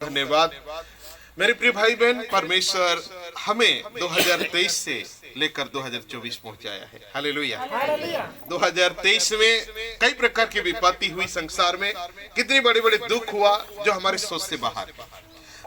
धन्यवाद मेरे प्रिय भाई बहन। परमेश्वर हमें 2023 से लेकर 2024 पहुंचाया है। हालेलुया। 2023 में कई प्रकार की विपत्ति हुई संसार में, कितनी बड़े बड़े दुख हुआ जो हमारे सोच से बाहर।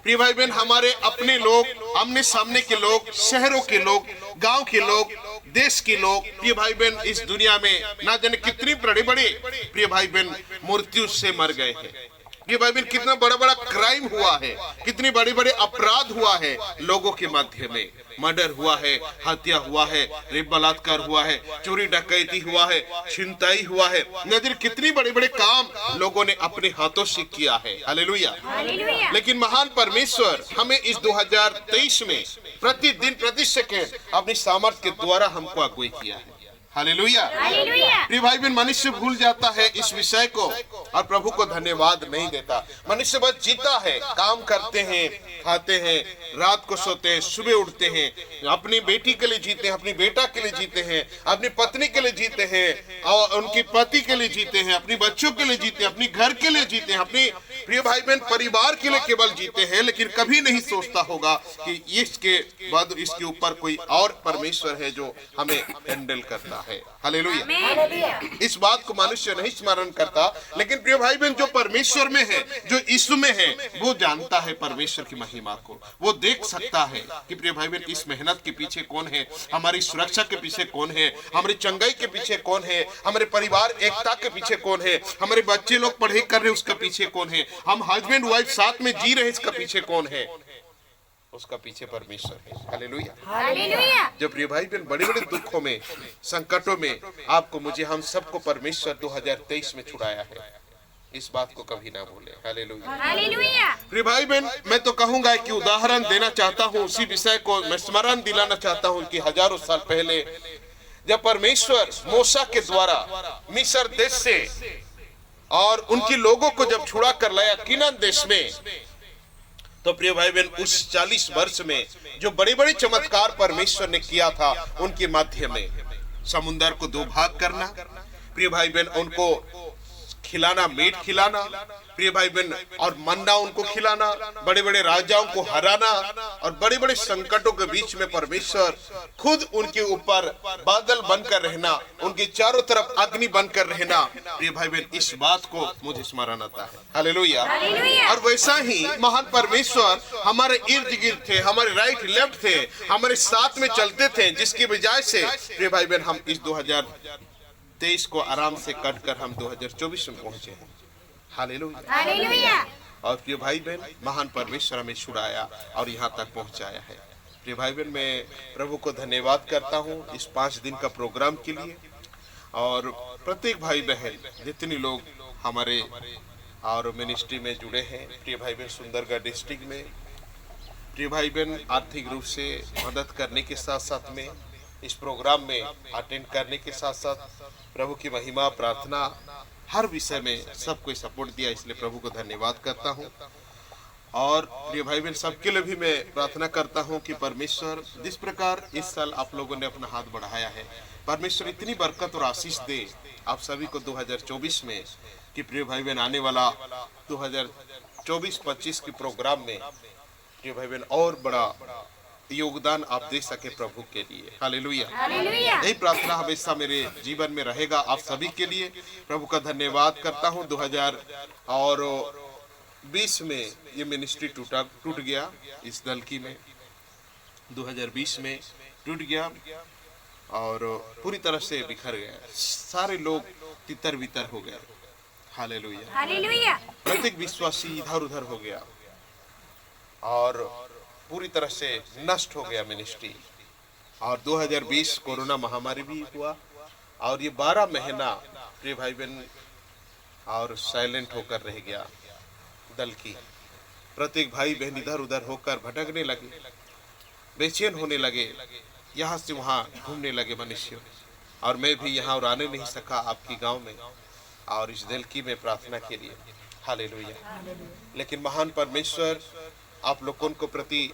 प्रिय भाई बहन, हमारे अपने लोग, आमने सामने के लोग, शहरों के लोग, गांव के लोग, देश के लोग, प्रिय भाई बहन, इस दुनिया में ना जाने कितनी बड़े बड़े प्रिय भाई बहन मृत्यु से मर गए हैं। ये भाई बहन, कितना बड़ा बड़ा क्राइम हुआ है, कितनी बड़े बड़े अपराध हुआ है, लोगों के मध्य में मर्डर हुआ है, हत्या हुआ है, रेप बलात्कार हुआ है, चोरी डकैती हुआ है, छिनताई हुआ है, नजर कितनी बड़े बड़े काम लोगों ने अपने हाथों से किया है। हालेलुया। लेकिन महान परमेश्वर हमें इस 2023 में प्रतिदिन प्रति सेकंड अपनी सामर्थ्य के द्वारा हमको अगुवाई किया है। हालेलुया। प्रिय भाई बहन, मनुष्य भूल जाता है इस विषय को और प्रभु को धन्यवाद नहीं देता। मनुष्य बस जीता है, काम करते हैं, खाते हैं, रात को सोते हैं, सुबह उठते हैं, अपनी बेटी के लिए जीते हैं, अपनी बेटा के लिए जीते हैं, अपनी पत्नी के लिए जीते हैं, और उनकी पति के लिए जीते हैं, अपनी बच्चों के लिए जीते हैं, अपनी घर के लिए जीते हैं, अपनी प्रिय भाई बहन परिवार के लिए केवल जीते हैं। लेकिन कभी नहीं सोचता होगा कि इसके बाद इसके ऊपर कोई और परमेश्वर है जो हमें हैंडल करता है। हालेलुया। इस बात को मनुष्य नहीं स्मरण करता, लेकिन प्रिय भाई बहन, जो परमेश्वर में है, जो यीशु में है, वो जानता है परमेश्वर की महिमा को। वो देख सकता है कि प्रिय भाई बहन, इस मेहनत के पीछे कौन है, हमारी सुरक्षा के पीछे कौन है, हमारी चंगाई के पीछे कौन है, हमारे परिवार एकता के पीछे कौन है, हमारे बच्चे लोग पढ़े कर रहे उसका पीछे कौन है, हम हस्बैंड वाइफ साथ में जी रहे इसका पीछे कौन है, उसका पीछे परमेश्वर है। हालेलुया। जो प्रिय भाई बहन, बड़े बड़े दुखों में, संकटों में आपको, मुझे, हम सबको परमेश्वर 2023 में छुड़ाया है। इस बात को कभी ना भूले। हालेलुया। प्रिय भाई बहन, मैं तो कहूंगा कि उदाहरण देना चाहता हूँ, उसी विषय को मैं स्मरण दिलाना चाहता हूँ कि हजारों साल पहले जब परमेश्वर मूसा के द्वारा मिस्र देश से और उनके लोगों को जब छुड़ा कर लाया किनान देश में, तो प्रिय भाई बहन, उस 40 वर्ष में जो बड़े बड़े चमत्कार परमेश्वर ने किया था, उनके माध्यम में समुद्र को दो भाग करना, प्रिय भाई बहन, उनको खिलाना, मीट खिलाना, प्रिय भाई बहन, और मन्ना उनको खिलाना, बड़े बड़े राजाओं को हराना, और बड़े बड़े संकटों के बीच में परमेश्वर खुद उनके ऊपर बादल बनकर रहना, उनके चारों तरफ अग्नि बनकर रहना। प्रिय भाई बहन, इस बात को मुझे स्मरण आता है। हालेलुया। और वैसा ही महान परमेश्वर हमारे इर्द गिर्द थे, हमारे राइट लेफ्ट थे, हमारे साथ में चलते थे, जिसकी वजह से प्रिय भाई बहन, हम इस 2023 को आराम से कट कर हम 2024 में पहुंचे हैं। हालेलुया। और प्रिय भाई बहन, महान परमेश्वर हमें छुड़ाया और यहाँ तक पहुंचाया है। प्रिय भाई बहन, मैं प्रभु को धन्यवाद करता हूँ इस 5 दिन का प्रोग्राम के लिए। और प्रत्येक भाई बहन, जितने लोग हमारे और मिनिस्ट्री में जुड़े हैं, प्रिय भाई बहन, सुंदरगढ़ डिस्ट्रिक्ट में, प्रिय भाई बहन, आर्थिक रूप से मदद करने के साथ साथ में इस प्रोग्राम में अटेंड करने के साथ साथ प्रभु की महिमा, प्रार्थना, हर विषय में सबको सपोर्ट दिया, इसलिए प्रभु को धन्यवाद करता हूं। और प्रिय भाई बहन, सबके लिए भी मैं प्रार्थना करता हूं कि परमेश्वर जिस प्रकार इस साल आप लोगों ने अपना हाथ बढ़ाया है, परमेश्वर इतनी बरकत और आशीष दे आप सभी को 2024 में, कि प्रिय भाई बहन, आने वाला 2024-25 के प्रोग्राम में प्रिय भाई बहन और बड़ा योगदान आप दे सके प्रभु के लिए। हालेलुया। यही प्रार्थना हमेशा मेरे जीवन में रहेगा आप सभी के लिए। प्रभु का धन्यवाद करता हूँ। 2020 में ये मिनिस्ट्री टूट गया, इस दल की में 2020 में टूट गया और पूरी तरह से बिखर गया, सारे लोग तितर बितर हो गए। हालेलुया। प्रत्येक विश्वासी इधर उधर हो गया और पूरी तरह से नष्ट हो गया मिनिस्ट्री। और 2020 कोरोना महामारी भी हुआ और ये 12 महीना प्रिय भाई बहन और साइलेंट होकर रह गया दल की। प्रत्येक भाई बहन इधर उधर होकर भटकने लगे, बेचैन होने लगे, यहाँ से वहाँ घूमने लगे मनुष्य। और मैं भी यहाँ और आने नहीं सका आपकी गांव में और इस दल की में प्रार्थना के लिए। हालेलुया। लेकिन महान परमेश्वर आप लोगों को प्रति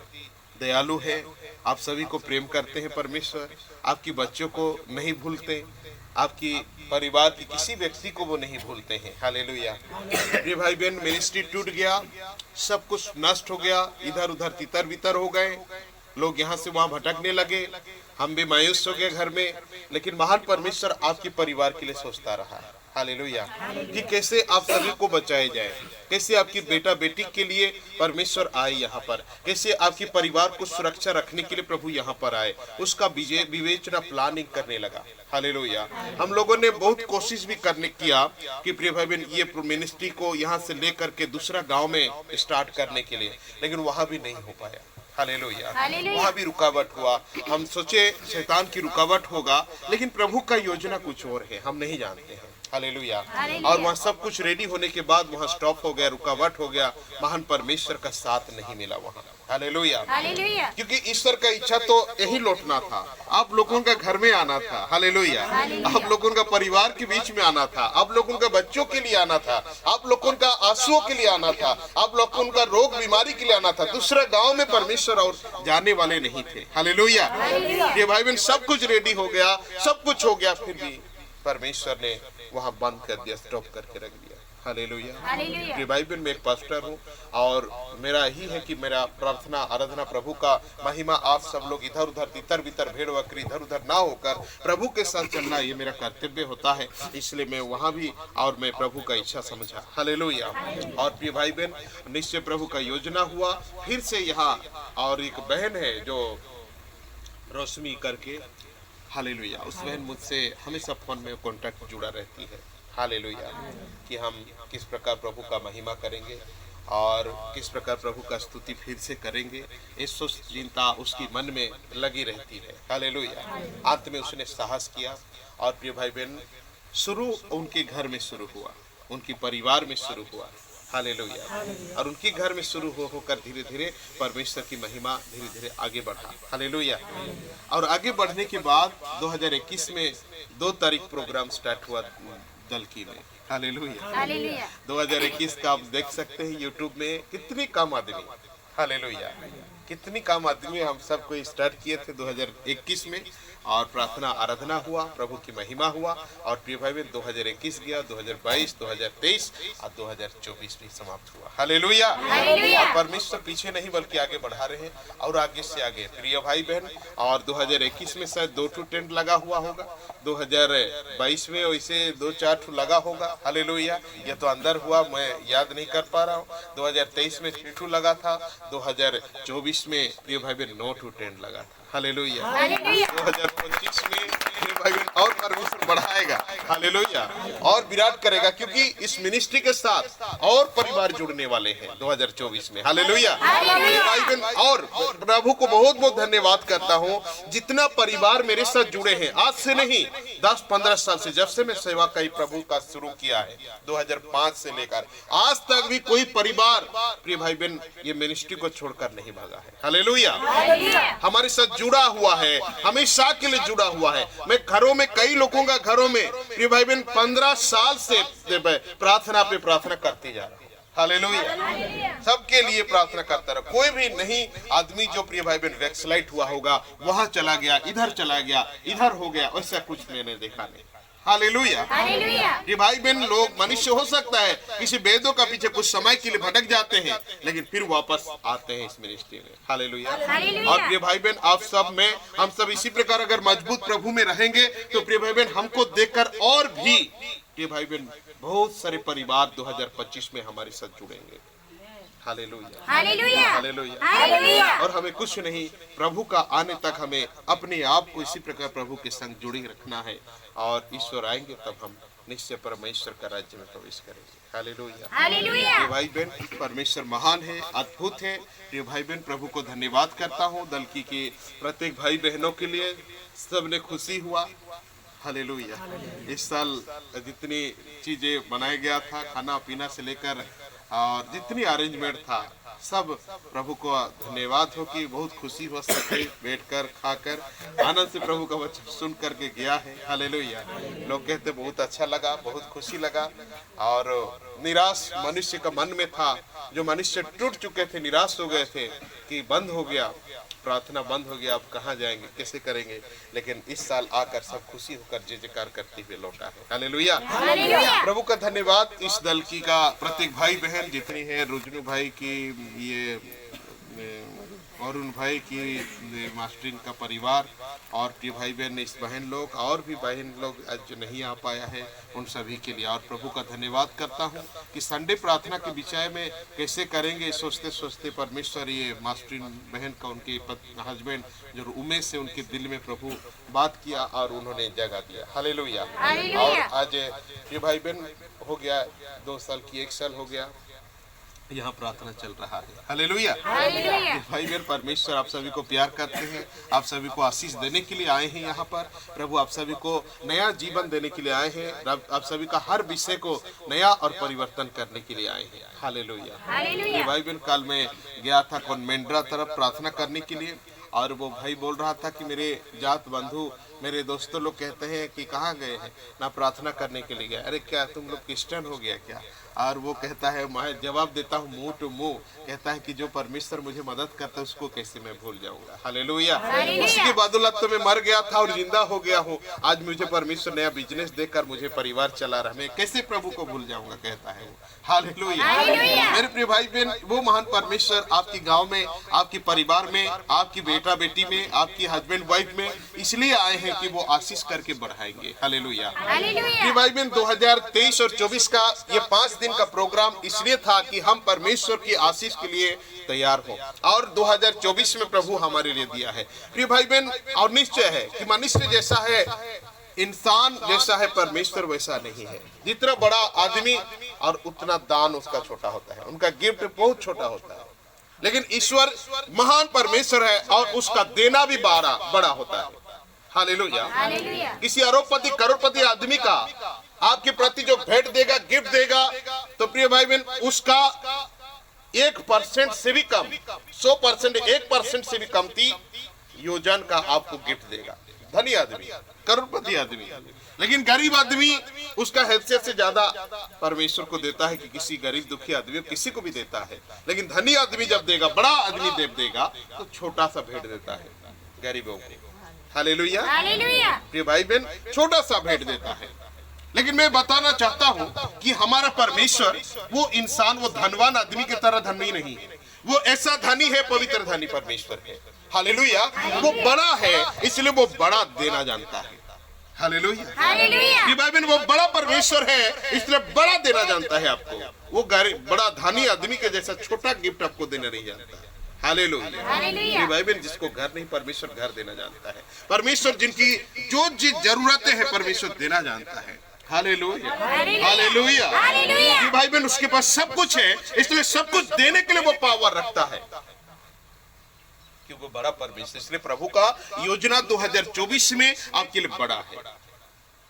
दयालु है, आप सभी को प्रेम करते हैं। परमेश्वर आपकी बच्चों को नहीं भूलते, आपकी परिवार की किसी व्यक्ति को वो नहीं भूलते हैं। हालेलुया। प्रिय भाई बहन, मिनिस्ट्री टूट गया, सब कुछ नष्ट हो गया, इधर उधर तितर बितर हो गए, लोग यहाँ से वहां भटकने लगे, हम भी मायूस हो गए घर में। लेकिन महान परमेश्वर आपके परिवार के लिए सोचता रहा है। हालेलुया। कि कैसे आप सभी को बचाया जाए, कैसे आपकी बेटा बेटी के लिए परमेश्वर आए यहाँ पर, कैसे आपके परिवार को सुरक्षा रखने के लिए प्रभु यहाँ पर आए, उसका विवेचना प्लानिंग करने लगा। हालेलुया। हम लोगों ने बहुत कोशिश भी करने किया कि प्रिय भाई बहन ये मिनिस्ट्री को यहाँ से लेकर के दूसरा गांव में स्टार्ट करने के लिए, लेकिन वहां भी नहीं हो पाया। हालेलुया। वहां भी रुकावट हुआ। हम सोचे शैतान की रुकावट होगा, लेकिन प्रभु का योजना कुछ और है, हम नहीं जानते हैं। हालेलुया। और वहाँ सब कुछ रेडी होने के बाद वहाँ स्टॉप हो गया, रुकावट हो गया, महान परमेश्वर का साथ नहीं मिला वहाँ। हालेलुया। क्योंकि ईश्वर का इच्छा तो यही लौटना था, आप लोगों का घर में आना था। हालेलुया। आप लोगों का परिवार के बीच में आना था, आप लोगों का बच्चों के लिए आना था, आप लोगों का आंसुओं के लिए आना था, आप लोगों का रोग बीमारी के लिए आना था। दूसरा गांव में परमेश्वर और जाने वाले नहीं थे। हालेलुया। ये भाई बहन सब कुछ रेडी हो गया, सब कुछ हो गया, फिर भी परमेश्वर ने वहां बंद कर दिया, स्टॉप करके रख दिया। हालेलुया। भाई बहन, मैं एक पास्टर हूँ और मेरा यही है कि मेरा प्रार्थना आराधना प्रभु का महिमा, आप सब लोग इधर उधर तितर बितर भेड़ बकरी इधर उधर ना होकर प्रभु के साथ चलना, ये मेरा कर्तव्य होता है। इसलिए मैं वहाँ भी और मैं प्रभु का इच्छा समझा। हालेलुया। और प्रिय भाई बहन, निश्चय प्रभु का योजना हुआ फिर से यहाँ। और एक बहन है जो रोशनी करके, हालेलुया, उस बहन मुझसे हमेशा फोन में कांटेक्ट जुड़ा रहती है। हालेलुया। कि हम किस प्रकार प्रभु का महिमा करेंगे और किस प्रकार प्रभु का स्तुति फिर से करेंगे, इस सोच चिंता उसकी मन में लगी रहती है। हालेलुया। अंत में उसने साहस किया और प्रिय भाई बहन, शुरू उनके घर में शुरू हुआ, उनके परिवार में शुरू हुआ। हालेलुया। और उनके घर में शुरू होकर धीरे धीरे परमेश्वर की महिमा धीरे धीरे आगे बढ़ा। हालेलुया। और आगे बढ़ने के बाद 2021 में 2 तारीख प्रोग्राम स्टार्ट हुआ दलकी में। हालेलुया। 2021 का आप देख सकते हैं यूट्यूब में कितने कम आदमी, हालेलुया, कितनी कम आदमी हम सबको स्टार्ट किए थे 2021 में। और प्रार्थना आराधना हुआ, प्रभु की महिमा हुआ। और प्रिय भाई बहन, 2021 गया, 2022, 2023 और 2024 भी समाप्त हुआ। हालेलुया। और परमेश्वर पीछे नहीं बल्कि आगे बढ़ा रहे हैं और आगे से आगे। प्रिय भाई बहन, और 2021 में शायद 2 टेंट लगा हुआ होगा, 2022 में वैसे 2-4 लगा होगा। हालेलुया। यह तो अंदर हुआ, मैं याद नहीं कर पा रहा हूँ। 2023 में 6 लगा था, 2024 में प्रिय भाई बहन 9 टेंट लगा था। हालेलुया। 2025 में भाई बहन और परमेश्वर बढ़ाएगा। हालेलुया। और विराट करेगा, क्योंकि इस मिनिस्ट्री के साथ और परिवार जुड़ने वाले हैं 2024 में। हालेलुया। भाई बहन, और प्रभु को बहुत बहुत धन्यवाद करता हूँ, जितना परिवार मेरे साथ जुड़े हैं, आज से नहीं 10-15 साल से, जब से मैं सेवा का प्रभु का शुरू किया है 2005 से लेकर आज तक भी कोई परिवार प्रिय भाई बहन ये मिनिस्ट्री को छोड़कर नहीं भागा है। हालेलुया। हमारे साथ जुड़ा हुआ है, हमेशा के लिए जुड़ा हुआ है। मैं घरों में, कई लोगों का घरों में प्रिय भाई बहन 15 साल से प्रार्थना पे प्रार्थना करते जा रहा हूं। हालेलुया। सबके लिए प्रार्थना करता रहा। कोई भी नहीं आदमी जो प्रिय भाई बहन वैक्सलाइट हुआ होगा, वहां चला गया, इधर चला गया, इधर हो गया, ऐसा कुछ मैंने देखा नहीं। हालेलुया। ये भाई बहन लोग, मनुष्य हो सकता है किसी वेदों का पीछे कुछ समय के लिए भटक जाते हैं, लेकिन फिर वापस आते हैं इस मिनिस्ट्री में। हालेलुया। और प्रिय भाई बहन, आप सब में, हम सब इसी प्रकार अगर मजबूत प्रभु में रहेंगे तो प्रिय भाई बहन हमको देखकर और भी प्रिय भाई बहन बहुत सारे परिवार 2025 में हमारे साथ जुड़ेंगे। हालेलुया। हालेलुया। हालेलुया। और हमें कुछ नहीं, प्रभु का आने तक हमें अपने आप को इसी प्रकार प्रभु के संग जुड़े रखना है। और ईश्वर आएंगे तब हम निश्चय परमेश्वर का राज्य में प्रवेश करेंगे। हालेलुया। भाई बहन, परमेश्वर महान है, अद्भुत है। प्रिय भाई बहन, प्रभु को धन्यवाद करता हूँ दलकी के प्रत्येक भाई बहनों के लिए, सबने खुशी हुआ। हालेलुया। इस साल जितनी चीजें बनाया गया था, खाना पीना से लेकर और जितनी अरेंजमेंट था, सब प्रभु को धन्यवाद हो कि बहुत खुशी हो सके, बैठकर खाकर आनंद से प्रभु का वचन सुन करके गया है। हालेलुया। लोग कहते बहुत अच्छा लगा, बहुत खुशी लगा। और निराश मनुष्य का मन में था, जो मनुष्य टूट चुके थे, निराश हो गए थे कि बंद हो गया, प्रार्थना बंद हो गया, अब कहाँ जाएंगे, कैसे करेंगे। लेकिन इस साल आकर सब खुशी होकर जय जयकार करते हुए लौटा है। हालेलुया। प्रभु का धन्यवाद इस दल की का प्रत्येक भाई बहन जितनी है, रुजनू भाई की, ये अरुण भाई की, मास्टरिन का परिवार और प्रिय भाई बहन इस बहन लोग और भी बहन लोग आज जो नहीं आ पाया है उन सभी के लिए। और प्रभु का धन्यवाद करता हूँ कि संडे प्रार्थना के विषय में कैसे करेंगे सोचते सोचते परमेश्वर ये मास्टरिन बहन का, उनके हस्बैंड जो उमेश से उनके दिल में प्रभु बात किया और उन्होंने जगह दिया। हालेलुया। और आज प्रिय भाई बहन हो गया 2 साल की 1 साल हो गया यहाँ प्रार्थना चल रहा है। हालेलुया। भाई बहन परमेश्वर आप सभी को प्यार करते हैं, आप सभी को आशीष देने के लिए आए हैं यहाँ पर। प्रभु आप सभी को नया जीवन देने के लिए आए हैं, आप सभी का हर विषय को नया और परिवर्तन करने के लिए आए हैं। हालेलुया। भाई बहन कल मैं गया था कॉन्वेंट्रा तरफ प्रार्थना करने के लिए और वो भाई बोल रहा था कि मेरे जात बंधु, मेरे दोस्तों लोग कहते हैं कि कहाँ गए हैं ना, प्रार्थना करने के लिए गए। अरे क्या तुम लोग क्रिश्चियन हो गया क्या? और वो कहता है, मैं जवाब देता हूँ मुंह टू मुंह, कहता है कि जो परमेश्वर मुझे मदद करता है उसको कैसे मैं भूल जाऊंगा। हालेलुया। उसकी बदौलत तो मैं मर गया था और जिंदा हो गया हूँ, आज मुझे परमेश्वर नया बिजनेस देकर मुझे परिवार चला रहा, मैं कैसे प्रभु को भूल जाऊंगा, कहता है वो। हालेलुया। मेरे प्रिय भाई बहन, वो महान परमेश्वर आपके गाँव में, आपके परिवार में, आपकी बेटा बेटी में, आपकी हस्बैंड वाइफ में इसलिए आए हैं कि वो आशीष करके बढ़ाएंगे। हालेलुया। प्रिय भाई बहन 2023 और 24 का ये 5 दिन का प्रोग्राम इसलिए था कि हम परमेश्वर की आशीष के लिए तैयार हो और 2024 में प्रभु हमारे लिए दिया है। प्रिय भाई बहन, और निश्चय है कि मनुष्य जैसा है, इंसान जैसा है, परमेश्वर वैसा नहीं है। जितना बड़ा आदमी और उतना दान उसका छोटा होता है, उनका गिफ्ट बहुत छोटा होता है। लेकिन ईश्वर महान परमेश्वर है और उसका देना भी बड़ा होता है। हालेलुया। किसी अरबपति करोड़पति आदमी का आपके प्रति जो भेंट देगा, गिफ्ट देगा, तो प्रिय भाई बहन उसका 1% से भी कम, 100%, 1% से भी कमती योजन का आपको गिफ्ट देगा। धनी आदमी, करोड़पति आदमी, लेकिन गरीब आदमी उसका हैसियत से ज्यादा परमेश्वर को देता है कि किसी गरीब दुखी आदमी किसी को भी देता है। लेकिन धनी आदमी जब देगा, बड़ा आदमी जब देगा तो छोटा सा भेंट देता है गरीबों को। हालेलुया। प्रिय भाई बहन, छोटा सा भेंट देता है। लेकिन मैं बताना चाहता हूँ कि हमारा परमेश्वर वो इंसान, वो धनवान आदमी की तरह धनी नहीं है, वो ऐसा धनी है, पवित्र धनी परमेश्वर है। हालेलुया। वो बड़ा है इसलिए वो बड़ा देना जानता है। हालेलुया। बहन वो बड़ा परमेश्वर है इसलिए बड़ा देना जानता है आपको। वो बड़ा धनी आदमी के जैसा छोटा गिफ्ट आपको देना नहीं जानता है। हालेलुया। भाई बहन, जिसको घर नहीं, परमेश्वर घर देना जानता है। परमेश्वर जिनकी जो जरूरतें हैं परमेश्वर देना जानता है। हालेलुया। हालेलुया। भाई बहन उसके पास सब कुछ है, इसलिए सब कुछ देने के लिए वो पावर रखता है क्योंकि वो बड़ा परमेश्वर। इसलिए प्रभु का योजना 2024 में आपके लिए बड़ा है।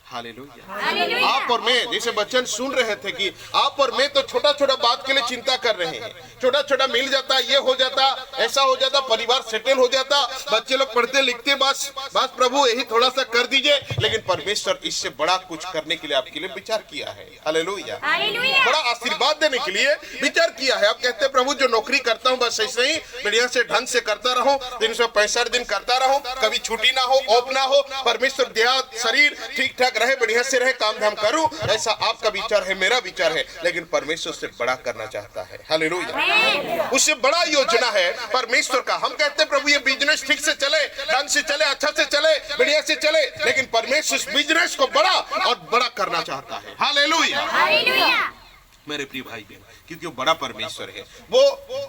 हालेलुया। आप और मैं जैसे वचन सुन रहे थे कि आप और मैं तो छोटा छोटा बात के लिए चिंता कर रहे हैं, छोटा छोटा मिल जाता, ये हो जाता, ऐसा हो जाता, परिवार सेटल हो जाता, बच्चे लोग पढ़ते लिखते, बस प्रभु यही थोड़ा सा कर दीजिए। लेकिन परमेश्वर इससे बड़ा कुछ करने के लिए आपके लिए विचार किया है। हालेलुया। बड़ा आशीर्वाद देने के लिए विचार किया है। आप कहते हैं प्रभु जो नौकरी करता हूँ बस ऐसे ही बढ़िया से ढंग से करता रहूं, 365 दिन करता रहूं, कभी छुट्टी ना हो, ऑफ ना हो, परमेश्वर देह शरीर ठीक ठाक रहे, बढ़िया से रहे, काम धाम करूं, ऐसा आपका विचार है, मेरा विचार है। लेकिन परमेश्वर से बड़ा करना चाहता है। हालेलुया। उससे बड़ा योजना है परमेश्वर का। हम कहते हैं प्रभु ये बिजनेस ठीक से चले, ढंग से चले, अच्छा से चले, बढ़िया से चले, लेकिन परमेश्वर इस बिजनेस को बड़ा और बड़ा करना चाहता है। हालेलुया। मेरे प्रिय भाई बहन, क्योंकि वो बड़ा परमेश्वर है, वो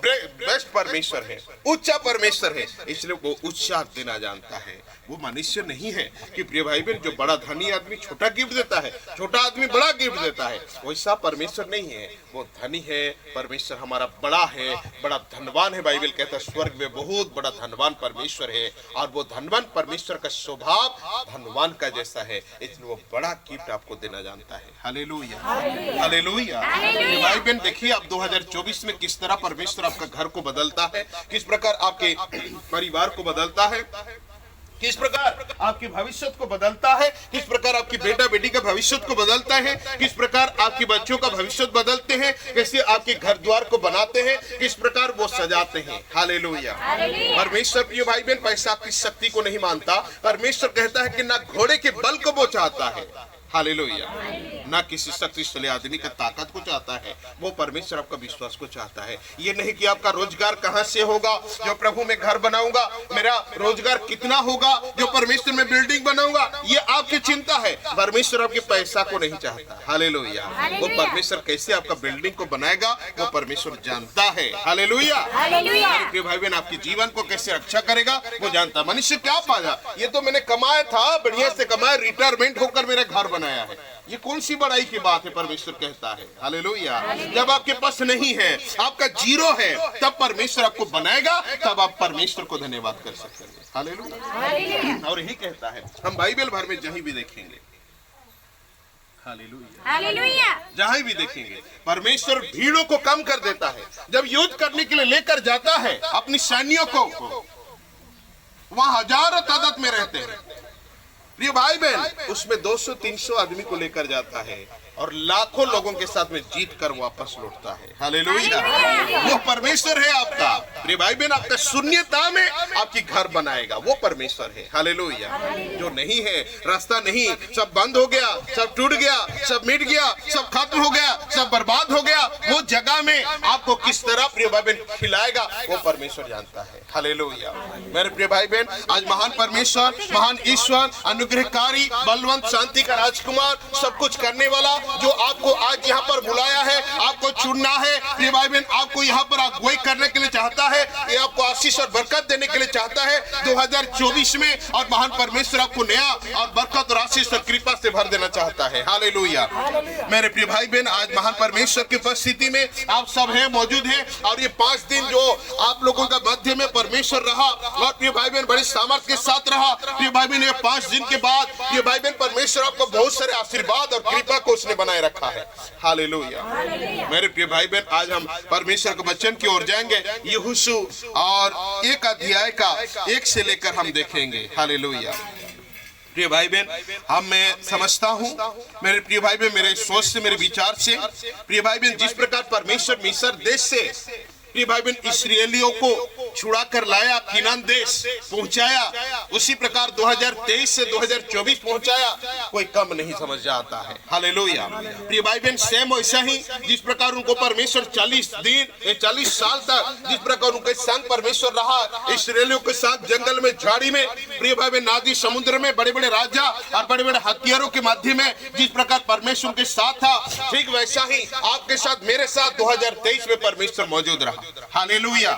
बेस्ट परमेश्वर है, ऊंचा परमेश्वर है, इसलिए वो ऊंचा देना जानता है। वो मनुष्य नहीं है कि प्रिय भाई बहन जो बड़ा धनी आदमी छोटा गिफ्ट देता है, छोटा आदमी बड़ा गिफ्ट देता है, वैसा परमेश्वर नहीं है। वो धनी है, परमेश्वर हमारा बड़ा है, बड़ा धनवान है। बाइबल कहता है स्वर्ग में बहुत बड़ा धनवान परमेश्वर है और वो धनवान परमेश्वर का स्वभाव धनवान का जैसा है, इसलिए वो बड़ा गिफ्ट आपको देना जानता है। हालेलुया। हालेलुया। भाई बहन देखिए देखिए अब 2024 में किस तरह परमेश्वर आपका घर को बदलता है, किस प्रकार आपके परिवार को बदलता है, किस प्रकार आपके भविष्य को बदलता है, किस प्रकार आपकी बेटा बेटी का भविष्य को बदलता है, किस प्रकार आपके बच्चों का भविष्य बदलते हैं, कैसे आपके घर द्वार को बनाते हैं, किस प्रकार वो सजाते हैं। हालेलुया। परमेश्वर प्रिय भाई बहन पैसा की शक्ति को नहीं मानता। परमेश्वर कहता है कि ना घोड़े के बल को वो चाहता है, हालेलुया, ना किसी शक्तिशाली आदमी का ताकत को चाहता है, वो परमेश्वर आपका विश्वास को चाहता है। ये नहीं कि आपका रोजगार कहां से होगा, जो प्रभु में घर बनाऊंगा, मेरा रोजगार कितना होगा, जो परमेश्वर में बिल्डिंग बनाऊंगा, ये आपकी चिंता है। परमेश्वर आपके पैसा को नहीं चाहता, हालेलुया। वो परमेश्वर कैसे आपका बिल्डिंग को बनाएगा वो परमेश्वर जानता है, हालेलुया। प्रिय भाई बहन आपके जीवन को कैसे रक्षा करेगा वो जानता। मनुष्य क्या पाया, ये तो मैंने कमाया था, बढ़िया से कमाया, रिटायरमेंट होकर मेरा घर बनाया है, ये कौन सी बड़ाई की बात है। परमेश्वर कहता है हालेलुया, जब आपके पास नहीं है, आपका जीरो है, तब परमेश्वर आपको बनाएगा, तब आप परमेश्वर को धन्यवाद कर सकते हैं। हालेलुया। और यही कहता है, हम बाइबल भर में जहीं भी देखेंगे, हालेलुया, जहां भी देखेंगे परमेश्वर भीड़ों को कम कर देता है। जब युद्ध करने के लिए लेकर जाता है अपनी सैनियों को, वहां हजारों तादाद में रहते हैं प्रिय भाई बहन, उसमें 200-300 आदमी को लेकर जाता है और लाखों लोगों के साथ में जीत कर वापस लौटता है। हालेलुया। वो परमेश्वर है आपका प्रिय भाई बहन, आपका शून्यता में आपकी घर बनाएगा, वो परमेश्वर है। हालेलुया। जो नहीं है, रास्ता नहीं, सब बंद हो गया, सब टूट गया, सब मिट गया, सब खत्म हो गया, सब बर्बाद हो गया, वो जगह में आपको किस तरह प्रिय भाई बहन खिलाएगा वो परमेश्वर जानता है। हालेलुया। मेरे प्रिय भाई बहन, आज महान परमेश्वर, महान ईश्वर, अनुग्रहकारी, बलवंत, शांति का राजकुमार, सब कुछ करने वाला, जो आपको आज यहाँ पर बुलाया है, आपको चुनना है प्रिय भाई बहन, आपको यहाँ पर अगुवाई करने के लिए चाहता है, ये आपको आशीष और बरकत देने के लिए चाहता है 2024 में, और महान परमेश्वर आपको नया और बरकत और आशीष और कृपा से भर देना चाहता है। हालेलुया। मेरे प्रिय भाई बहन, आज महान परमेश्वर की उपस्थिति में आप सब हैं, मौजूद हैं, और ये 5 दिन जो आप लोगों का मध्य में परमेश्वर रहा, और प्रिय भाई बहन बड़े सामर्थ्य के साथ रहा। प्रिय भाई बहन, ये 5 दिन के बाद प्रिय भाई बहन परमेश्वर आपको बहुत सारे आशीर्वाद और कृपा को उसने बनाए रखा है। हालेलुया। मेरे प्रिय भाई बहन, आज हम परमेश्वर के वचन की ओर जाएंगे। यहोशू और 1 अध्याय का 1 से लेकर हम देखेंगे। हालेलुया। प्रिय भाई बहन, मैं समझता हूँ मेरे प्रिय भाई बहन, मेरे सोच से, मेरे विचार से, प्रिय भाई बहन, जिस प्रकार परमेश्वर मिस्र देश से प्रिय भाई बहन इस्राएलियों को छुड़ा कर लाया, किनान देश पहुंचाया, उसी प्रकार 2023 से 2024 पहुंचाया, कोई कम नहीं समझ जाता है। हालेलुया। प्रिय भाई बहन, सेम वैसा ही जिस प्रकार उनको परमेश्वर 40 दिन 40 साल तक जिस प्रकार उनके संग परमेश्वर रहा, इस्राएलियों के साथ जंगल में, झाड़ी में, प्रिय भाई बहन नादी समुद्र में, बड़े बड़े राजा और बड़े बड़े हथियारों के मध्य में जिस प्रकार परमेश्वर के साथ था, ठीक वैसा ही आपके साथ, मेरे साथ 2023 में परमेश्वर मौजूद रहा। हालेलुया।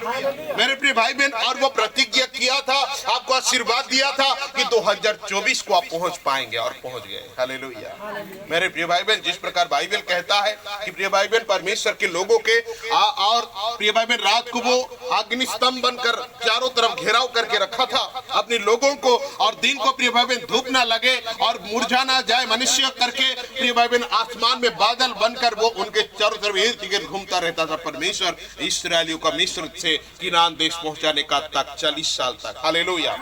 मेरे प्रिय भाई बहन, और वो प्रतिज्ञा किया था, आपको आशीर्वाद दिया था कि 2024 को आप पहुंच पाएंगे, और पहुंच गए। हालेलुया। मेरे प्रिय भाई बहन, जिस प्रकार बाइबल कहता है कि प्रिय भाई बहन परमेश्वर के लोगों के और प्रिय भाई बहन रात को वो अग्नि स्तंभ बनकर चारों तरफ घेराव करके रखा था अपने लोगों को, और दिन को प्रिय भाई बहन धूप ना लगे और मुरझा ना जाए मनुष्य करके, प्रिय भाई बहन आसमान में बादल बनकर वो उनके चारों तरफ इर्द गिर्द घूमता रहता था परमेश्वर इस्राएलियों का मिस्र से किनान देश पहुंचाने का तक 40 साल तक। हालेलुया।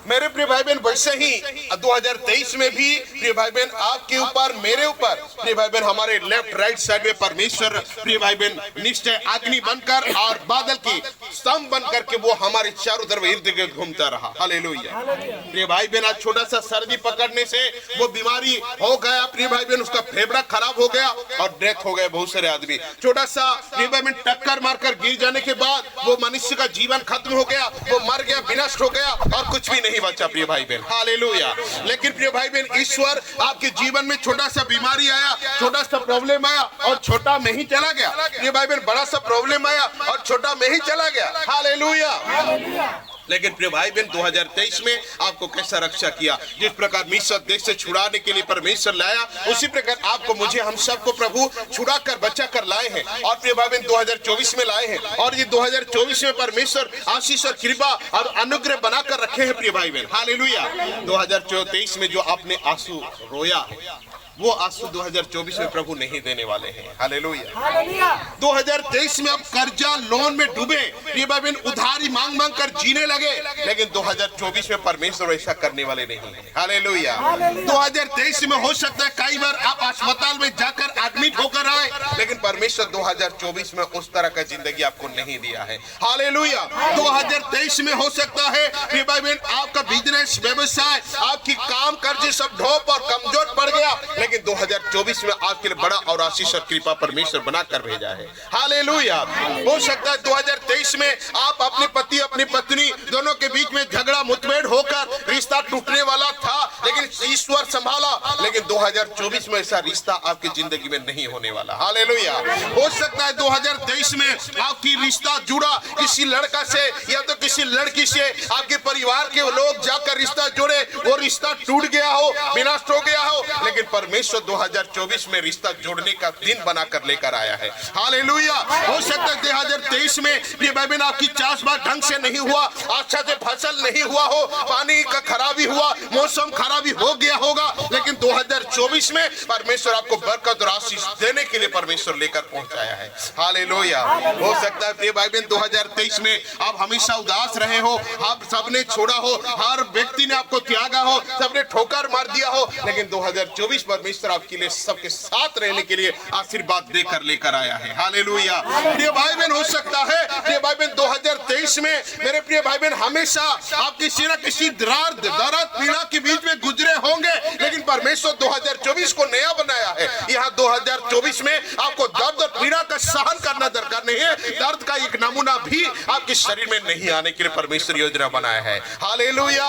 मेरे प्रिय भाई बहन, वैसे ही 2023 में भी प्रिय भाई बहन आपके ऊपर, मेरे ऊपर, प्रिय भाई बहन हमारे लेफ्ट राइट साइड में परमेश्वर प्रिय भाई बहन निश्चय अग्नि बनकर और बादल की स्तंभ बनकर के वो हमारे चारों तरफ इर्द गिर्द घूमता रहा। हालेलुया। प्रिय भाई बहन, आज छोटा सा सर्दी पकड़ने से वो बीमारी हो गया, प्रिय भाई बहन उसका फेफड़ा खराब हो गया और डेथ हो गए बहुत सारे आदमी। छोटा सा प्रिय भाई बहन टक्कर मारकर गिर जाने के बाद वो मनुष्य का जीवन खत्म हो गया, वो मर गया, विनष्ट हो गया और कुछ भी नहीं बचा प्रिय भाई बहन। हालेलुया। लेकिन प्रिय भाई बहन, ईश्वर आपके जीवन में छोटा सा बीमारी आया, छोटा सा प्रॉब्लम आया और छोटा में ही चला गया। प्रिय भाई बहन, बड़ा सा प्रॉब्लम आया और छोटा में ही चला गया। हालेलुया। लेकिन प्रिय भाई बहन 2023 में आपको कैसा रक्षा किया, जिस प्रकार मिस्र देश से छुड़ाने के लिए परमेश्वर लाया, उसी प्रकार आपको, मुझे, हम सबको प्रभु छुड़ा कर, बचा कर लाए हैं, और प्रिय भाई बहन 2024 में लाए हैं, और ये 2024 में परमेश्वर आशीष और कृपा और अनुग्रह बनाकर रखे हैं प्रिय भाई बहन। हालेलुया। 2023 में जो आपने आंसू रोया है, वो आंसू 2024 में प्रभु नहीं देने वाले हैं। हालेलुया। 2023 में अब कर्जा लोन में डूबे, ये बहन उधारी मांग मांग कर जीने लगे, लेकिन 2024 में परमेश्वर ऐसा करने वाले नहीं है। हालेलुया। 2023 में हो सकता है कई बार आप अस्पताल में जाकर एडमिट होकर आए, लेकिन परमेश्वर 2024 में उस तरह का जिंदगी आपको नहीं दिया है। हालेलुया। 2023 में हो सकता है ये बहन आपका बिजनेस व्यवसाय, आपकी काम कर्ज सब ढोप और कमजोर पड़ गया, लेकिन 2024 में आपके लिए बड़ा और आशीष और कृपा परमेश्वर बना कर भेजा है। हालेलुया। हो सकता है 2023 में आप अपने पति अपनी पत्नी दोनों के बीच में झगड़ा मुठभेड़ होकर रिश्ता टूटने वाला था, लेकिन ईश्वर संभाला, लेकिन 2024 में ऐसा रिश्ता आपकी जिंदगी में नहीं होने वाला। हालेलुया। हो सकता है 2023 में आपकी रिश्ता जुड़ा किसी लड़का से या तो किसी लड़की से, आपके परिवार के लोग जाकर रिश्ता जोड़े, वो रिश्ता टूट गया हो, विनाश हो गया हो, लेकिन परमेश्वर 2024 में रिश्ता जोड़ने का दिन बनाकर लेकर आया है। हालेलुया। हो सकता है 2023 में ये बहन आपकी चाषबास ढंग से नहीं हुआ, अच्छा से फसल नहीं हुआ हो, पानी का खराबी हुआ, मौसम खराबी हो गया होगा, लेकिन 2024 में परमेश्वर आपको बरकत और आशीष देने के लिए परमेश्वर लेकर पहुंचाया है। हालेलुया। हो सकता है प्रिय भाई बहन 2023 में आप हमेशा उदास रहे हो, आप सबने छोड़ा हो, हर व्यक्ति ने आपको त्यागा हो, सबने ठोकर मार दिया हो, लेकिन 2024 परमेश्वर आपके लिए सबके साथ रहने के लिए आशीर्वाद देकर लेकर आया है। हालेलुया। प्रिय भाई बहन हो सकता है प्रिय भाई बहन 2023 में मेरे प्रिय भाई बहन हमेशा आप किसी न किसी दर्द पीड़ा के बीच में गुजरे होंगे, लेकिन परमेश्वर 2024 को नया बनाया है। यहाँ 2024 में आपको दर्द और पीड़ा का सहन करना दरकार नहीं है, दर्द का एक नमूना भी आपके शरीर में नहीं आने के लिए परमेश्वर योजना बनाया है। हालेलुया।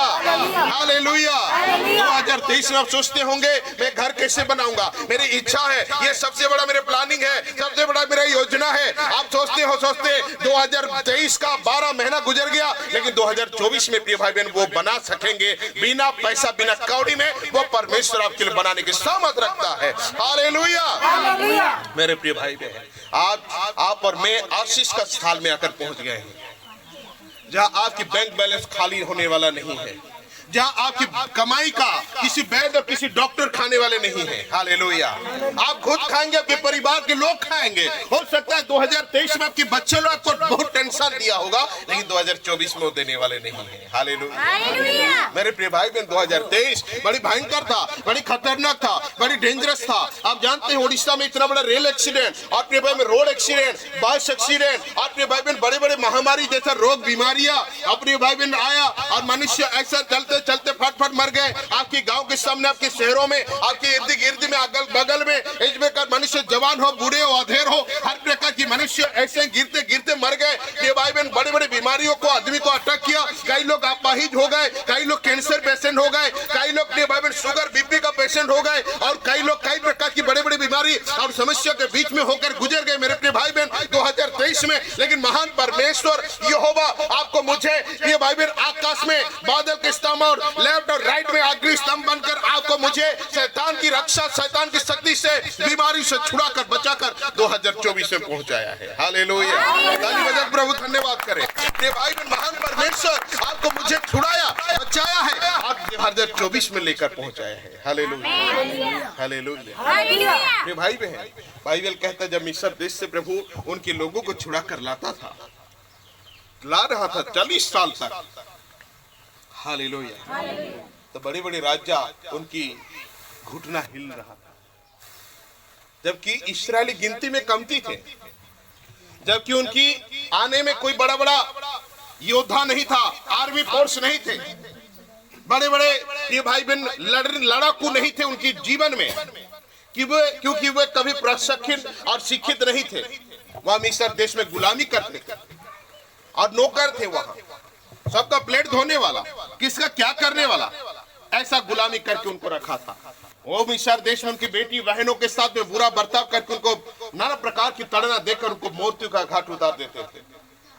हालेलुया। 2023 में आप सोचते होंगे मैं घर कैसे बनाऊंगा, मेरी इच्छा है, ये सबसे बड़ा मेरे प्लानिंग है, सबसे बड़ा मेरा योजना है। आप सोचते 2023 का 12 महीना गुजर गया, लेकिन 2024 में प्रिय भाई बहन वो बना सकेंगे बिना पैसा बिना कौड़ी में, वो परमेश्वर आपके लिए बनाने की सामर्थ रखता है। हालेलुया। मेरे प्रिय भाई बहन आप और मैं आशीष का स्थान में आकर पहुंच गए हैं, जहां आपकी बैंक बैलेंस खाली होने वाला नहीं है, जहां आपकी कमाई का किसी वैद्य और किसी डॉक्टर खाने वाले नहीं है। हालेलुया। आप खुद खाएंगे, आपके परिवार के लोग खाएंगे। हो सकता है 2023 में आपके बच्चे लोग आपको बहुत टेंशन दिया होगा, लेकिन 2024 में वो देने वाले नहीं है। हालेलुया। मेरे प्रिय भाई बहन 2023 बड़ी भयंकर था, बड़ी खतरनाक था, बड़ी डेंजरस था। आप जानते हैं उड़ीसा में इतना बड़ा रेल एक्सीडेंट और प्रिय भाई में रोड एक्सीडेंट, बस एक्सीडेंट और प्रिय भाई बहन बड़े बड़े महामारी जैसा रोग बीमारियां अपने भाई बहन आया और मनुष्य ऐसा चलते चलते फट मर गए। आपके गांव के सामने, आपके शहरों में, आपके इर्द गिर्द में, अगल बगल में इसमें कर मनुष्य जवान हो, बूढ़े हो, अधेर हो, हर प्रकार की मनुष्य ऐसे गिरते गिरते मर गए। ये भाई बहन बड़े बड़े बीमारियों को आदमी को अटैक किया, कई लोग अपाहिज हो गए, कई लोग कैंसर पेशेंट हो गए, कई लोग भाई बहन शुगर बीपी का पेशेंट हो गए, और कई लोग कई प्रकार की बड़े बड़ी बीमारी और समस्या के बीच में होकर गुजर गए मेरे प्रिय भाई बहन 2023 में। लेकिन महान परमेश्वर यहोवा आपको मुझे ये भाई बहन आकाश में बादल के स्तंभ और लेफ्ट और राइट में अग्नि स्तंभ बनकर आपको मुझे शैतान की रक्षा, शैतान की शक्ति से, बीमारी से छुड़ाकर बचाकर 2024 में पहुंचाया है। हालेलुया। ताली बजाकर प्रभु धन्यवाद करें। ये भाई बहन महान परमेश्वर आपको मुझे छुड़ाया, बचाया है, आप 2024 में लेकर पहुंचाया है। हालेलुया। हालेलुया। ये भाई बहन बाइबल कहता है जब मिस्र देश से प्रभु उनके लोगों को छुड़ा कर लाता था, ला रहा था 40 साल तक। हालेलुया। तो बड़े बड़े राजा उनकी घुटना हिल रहा था, जबकि इस्राएली गिनती में कमती थे, जबकि उनकी आने में कोई बड़ा बड़ा योद्धा नहीं था, आर्मी फोर्स नहीं थे, बड़े बड़े ये भाई बहन लड़ाकू नहीं थे उनके जीवन में, क्योंकि वे कभी प्रशिक्षित और शिक्षित नहीं थे। वह मिस्र देश में गुलामी करते और नौकर थे, वहां सबका प्लेट धोने वाला, किसका क्या करने वाला, ऐसा गुलामी करके उनको रखा था। वो मिस्र देश में उनकी बेटी बहनों के साथ में बुरा बर्ताव करके उनको नाना प्रकार की ताड़ना देकर उनको मृत्यु का घाट उतार देते थे,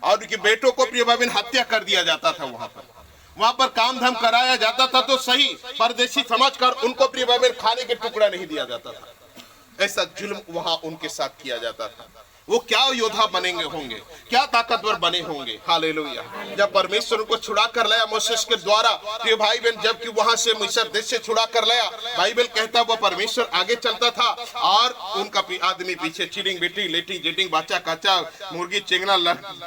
और उनके बेटों को प्रिय भाई हत्या कर दिया जाता था। वहां पर काम धाम कराया जाता था तो सही, परदेशी समझकर उनको प्रिय भाई खाने के टुकड़ा नहीं दिया जाता था। ऐसा जुल्म वहां उनके साथ किया जाता था। वो क्या योद्धा बनेंगे होंगे, क्या ताकतवर बने होंगे। हालेलुया। जब परमेश्वर उनको छुड़ा कर लाया मोसेस के द्वारा, प्रिय भाई बहन, जबकि वहां से मिस्र देश से छुड़ा कर लाया, बाइबल कहता वो परमेश्वर आगे चलता था और उनका आदमी पीछे, चिड़िंग बेटी लेटी जेटिंग बाचा काचा मुर्गी चिंगना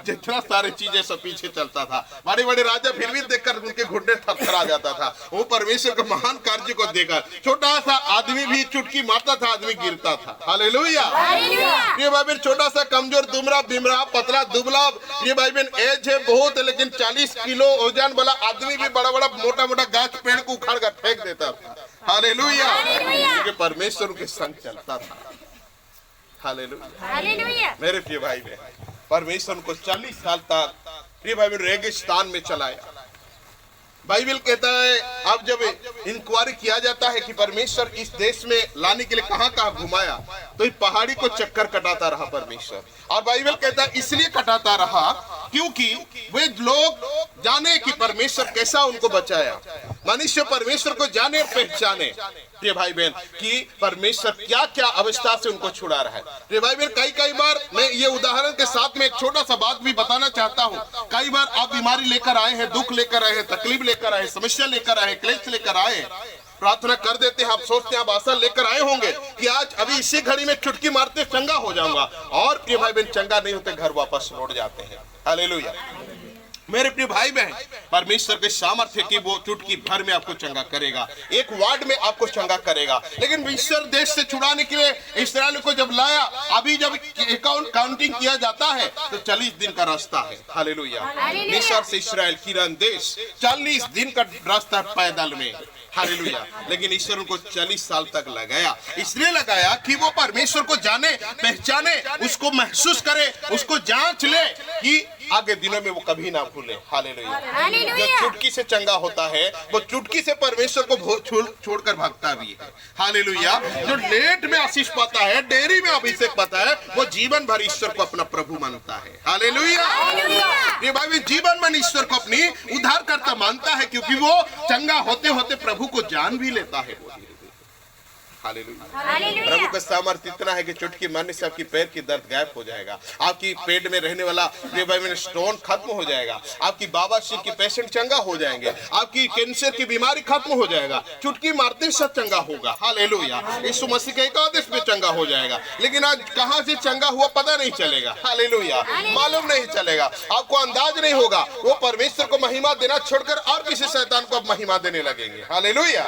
जितना सारे चीजें सब पीछे चलता था। बड़े बड़े राजा फिर भी देखकर उनके घुटने थरथरा जाता था। वो परमेश्वर के महान कार्य को देखकर छोटा सा आदमी भी चुटकी मारता था, आदमी गिरता था। हालेलुया। ये भाई बहन, छोटा सा कमजोर दुमरा बिमरा पतला दुबला, ये भाई बहन एज है बहुत, लेकिन 40 किलो वजन वाला आदमी भी बड़ा बड़ा मोटा मोटा गाछ पेड़ को उखाड़ कर फेंक देता था। हालेलुया। क्योंकि परमेश्वर के संग चलता था। हालेलुया। मेरे प्रिय भाई बहन, परमेश्वर को 40 साल तक प्रिय भाई बहन रेगिस्तान में चलाया। बाइबल कहता है अब जब इंक्वायरी किया जाता है कि परमेश्वर इस देश में लाने के लिए कहां कहां घुमाया, तो इस पहाड़ी को चक्कर कटाता रहा परमेश्वर। और बाइबल कहता है इसलिए कटाता रहा क्योंकि वे लोग जाने कि परमेश्वर कैसा उनको बचाया। मनुष्य परमेश्वर को जाने और पहचाने प्रिय भाई बहन कि परमेश्वर क्या क्या अवस्था से उनको छुड़ा रहा है। प्रिय भाई बहन, कई बार मैं ये उदाहरण के साथ में एक छोटा सा बात भी बताना चाहता हूँ। कई बार आप बीमारी लेकर आए हैं, दुख लेकर आए हैं, तकलीफ लेकर आए, समस्या लेकर आए, क्लेश लेकर आए, प्रार्थना कर देते हैं, आप सोचते हैं, आप आशा लेकर आए होंगे कि आज अभी इसी घड़ी में चुटकी मारते चंगा हो जाऊंगा, और प्रिय भाई बहन चंगा नहीं होते, घर वापस लौट जाते हैं। हालेलुया। मेरे प्रिय भाई बहन, परमेश्वर के सामर्थ्य की वो चुटकी भर में आपको चंगा करेगा, एक वार्ड में आपको चंगा करेगा। लेकिन मिस्र देश से छुड़ाने के लिए इस्राएल को जब लाया, अभी जब काउंटिंग किया जाता है तो 40 दिन का रास्ता है। हालेलुया। मिस्र से इस्राएल किरण देश 40 दिन का रास्ता पैदल में। हालेलुया। लेकिन ईश्वर को 40 साल तक लगाया, इसलिए लगाया कि वो परमेश्वर को जाने, पहचाने, उसको महसूस करे, उसको जांच ले कि आगे दिनों में वो कभी ना भूले। हालेलुया। जो चुटकी से चंगा होता है वो चुटकी से परमेश्वर को छोड़कर भागता भी है। हालेलुया। जो लेट में आशीष पाता है, देरी में अभिषेक पाता है, वो जीवन भर ईश्वर को अपना प्रभु मानता है। हालेलुया। ये भाई जीवन भर ईश्वर को अपनी उद्धारकर्ता मानता है, क्योंकि वो चंगा होते होते प्रभु को जान भी लेता है। हालेलुया। प्रभु का सामर्थ्य इतना है कि चुटकी मारने से आपकी पैर की दर्द गायब हो जाएगा, आपकी पेट में रहने वाला स्टोन खत्म हो जाएगा, आपकी बवासीर की पेशेंट चंगा हो जाएंगे, आपकी कैंसर की बीमारी खत्म हो जाएगा, चुटकी मारते सब चंगा होगा। हालेलुया। यीशु मसीह के एकादश में चंगा हो जाएगा। लेकिन आज कहां से चंगा हुआ पता नहीं चलेगा। हालेलुया। मालूम नहीं चलेगा, आपको अंदाज नहीं होगा। वो परमेश्वर को महिमा देना छोड़कर और किसी शैतान को महिमा देने लगेंगे। हालेलुया।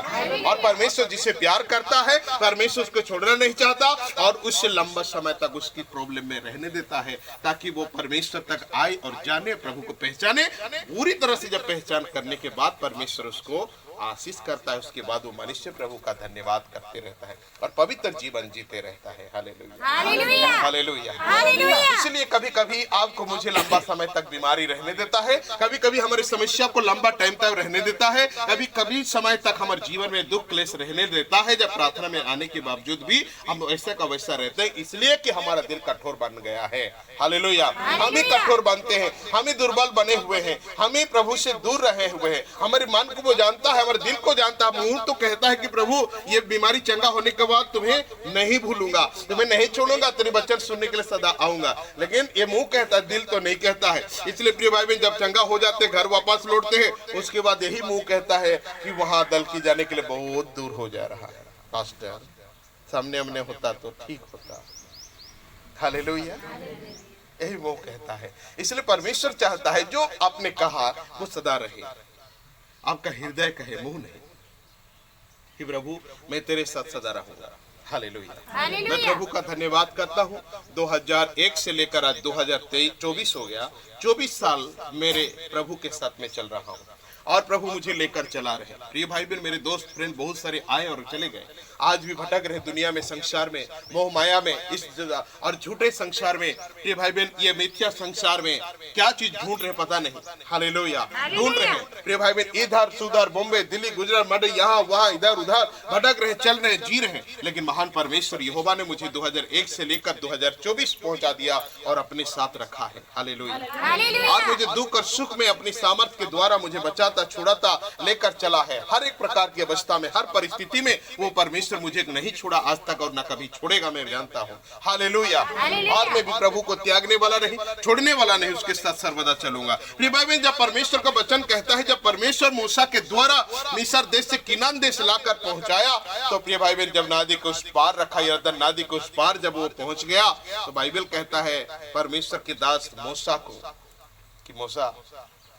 और परमेश्वर जिसे प्यार करता है, परमेश्वर उसको छोड़ना नहीं चाहता और उससे लंबा समय तक उसकी प्रॉब्लम में रहने देता है, ताकि वो परमेश्वर तक आए और जाने, प्रभु को पहचाने। पूरी तरह से जब पहचान करने के बाद परमेश्वर उसको आशीष करता है, उसके बाद वो मनुष्य प्रभु का धन्यवाद करते रहता है और पवित्र जीवन जीते रहता है। हालेलुया। हालेलुया। हालेलुया। इसलिए कभी कभी आपको मुझे लंबा समय तक बीमारी रहने देता है, कभी कभी हमारी समस्या को लंबा टाइम तक रहने देता है, कभी कभी समय तक हमारे जीवन में दुख क्लेश रहने देता है। जब प्रार्थना में आने के बावजूद भी हम ऐसा का वैसा रहते हैं, इसलिए कि हमारा दिल कठोर बन गया है। हालेलुया। हम ही कठोर बनते हैं, हम ही दुर्बल बने हुए हैं, हम ही प्रभु से दूर रहे हुए हैं। हमारे मन को वो जानता है, हमारे दिल को जानता है। मुंह तो कहता है कि प्रभु ये बीमारी चंगा होने के बाद तुम्हें नहीं भूलूंगा, तुम्हें नहीं छोड़ूंगा, तेरे वचन सुनने के लिए सदा आऊंगा। लेकिन ये मुंह कहता है, दिल तो नहीं कहता है। इसलिए प्रिय भाई बहन, जब चंगा हो जाते घर वापस लौटते हैं, उसके बाद यही मुंह कहता है कि वहां दल की जाने के लिए बहुत दूर हो जा रहा है। पास्टर सामने हमने होता तो ठीक होता। हालेलुया। यही मुंह कहता है। इसलिए परमेश्वर चाहता है जो आपने कहा वो सदा रहे, आपका हृदय कहे, मुंह नहीं, कि प्रभु मैं तेरे साथ सदा रहूंगा। हालेलुया। मैं प्रभु का धन्यवाद करता हूँ। 2001 से लेकर आज 2024 हो गया, 24 साल मेरे प्रभु के साथ में चल रहा हूँ और प्रभु मुझे लेकर चला रहे। प्रिय भाई बहन, मेरे दोस्त फ्रेंड बहुत सारे आए और चले गए, आज भी भटक रहे दुनिया में, संसार में, मोह माया में, इस और झूठे संसार में। प्रिय भाई बहन, ये मिथ्या संसार में क्या चीज ढूंढ रहे पता नहीं। हालेलुया। ढूंढ रहे प्रिय भाई बहन, इधर सुधर, बॉम्बे, दिल्ली, गुजरात, मडई, यहाँ वहाँ, इधर उधर भटक रहे, चल रहे, जी रहे। लेकिन महान परमेश्वर यहोवा ने मुझे 2001 से लेकर 2024 पहुंचा दिया और अपने साथ रखा है। हालेलुया। और मुझे दुख और सुख में अपनी सामर्थ्य के द्वारा मुझे बचाता पहुंचाता, छुड़ाता, लेकर चला है। हर एक प्रकार की अवस्था में, हर परिस्थिति में वो परमेश्वर मुझे नहीं छोड़ा आज तक और न कभी छोड़ेगा, मैं जानता हूँ। हालेलुया। और मैं भी प्रभु को त्यागने वाला नहीं, छोड़ने वाला नहीं, उसके साथ सर्वदा चलूंगा। प्रिय भाई बहन, जब परमेश्वर का वचन कहता है, जब परमेश्वर मूसा के द्वारा मिस्र देश से किनान देश लाकर पहुंचाया, तो प्रिय भाई बहन जब नादी को उस पार रखा, यरदन नादी को उस पार जब वो पहुंच गया, तो बाइबल कहता है परमेश्वर के दास मूसा को कि मूसा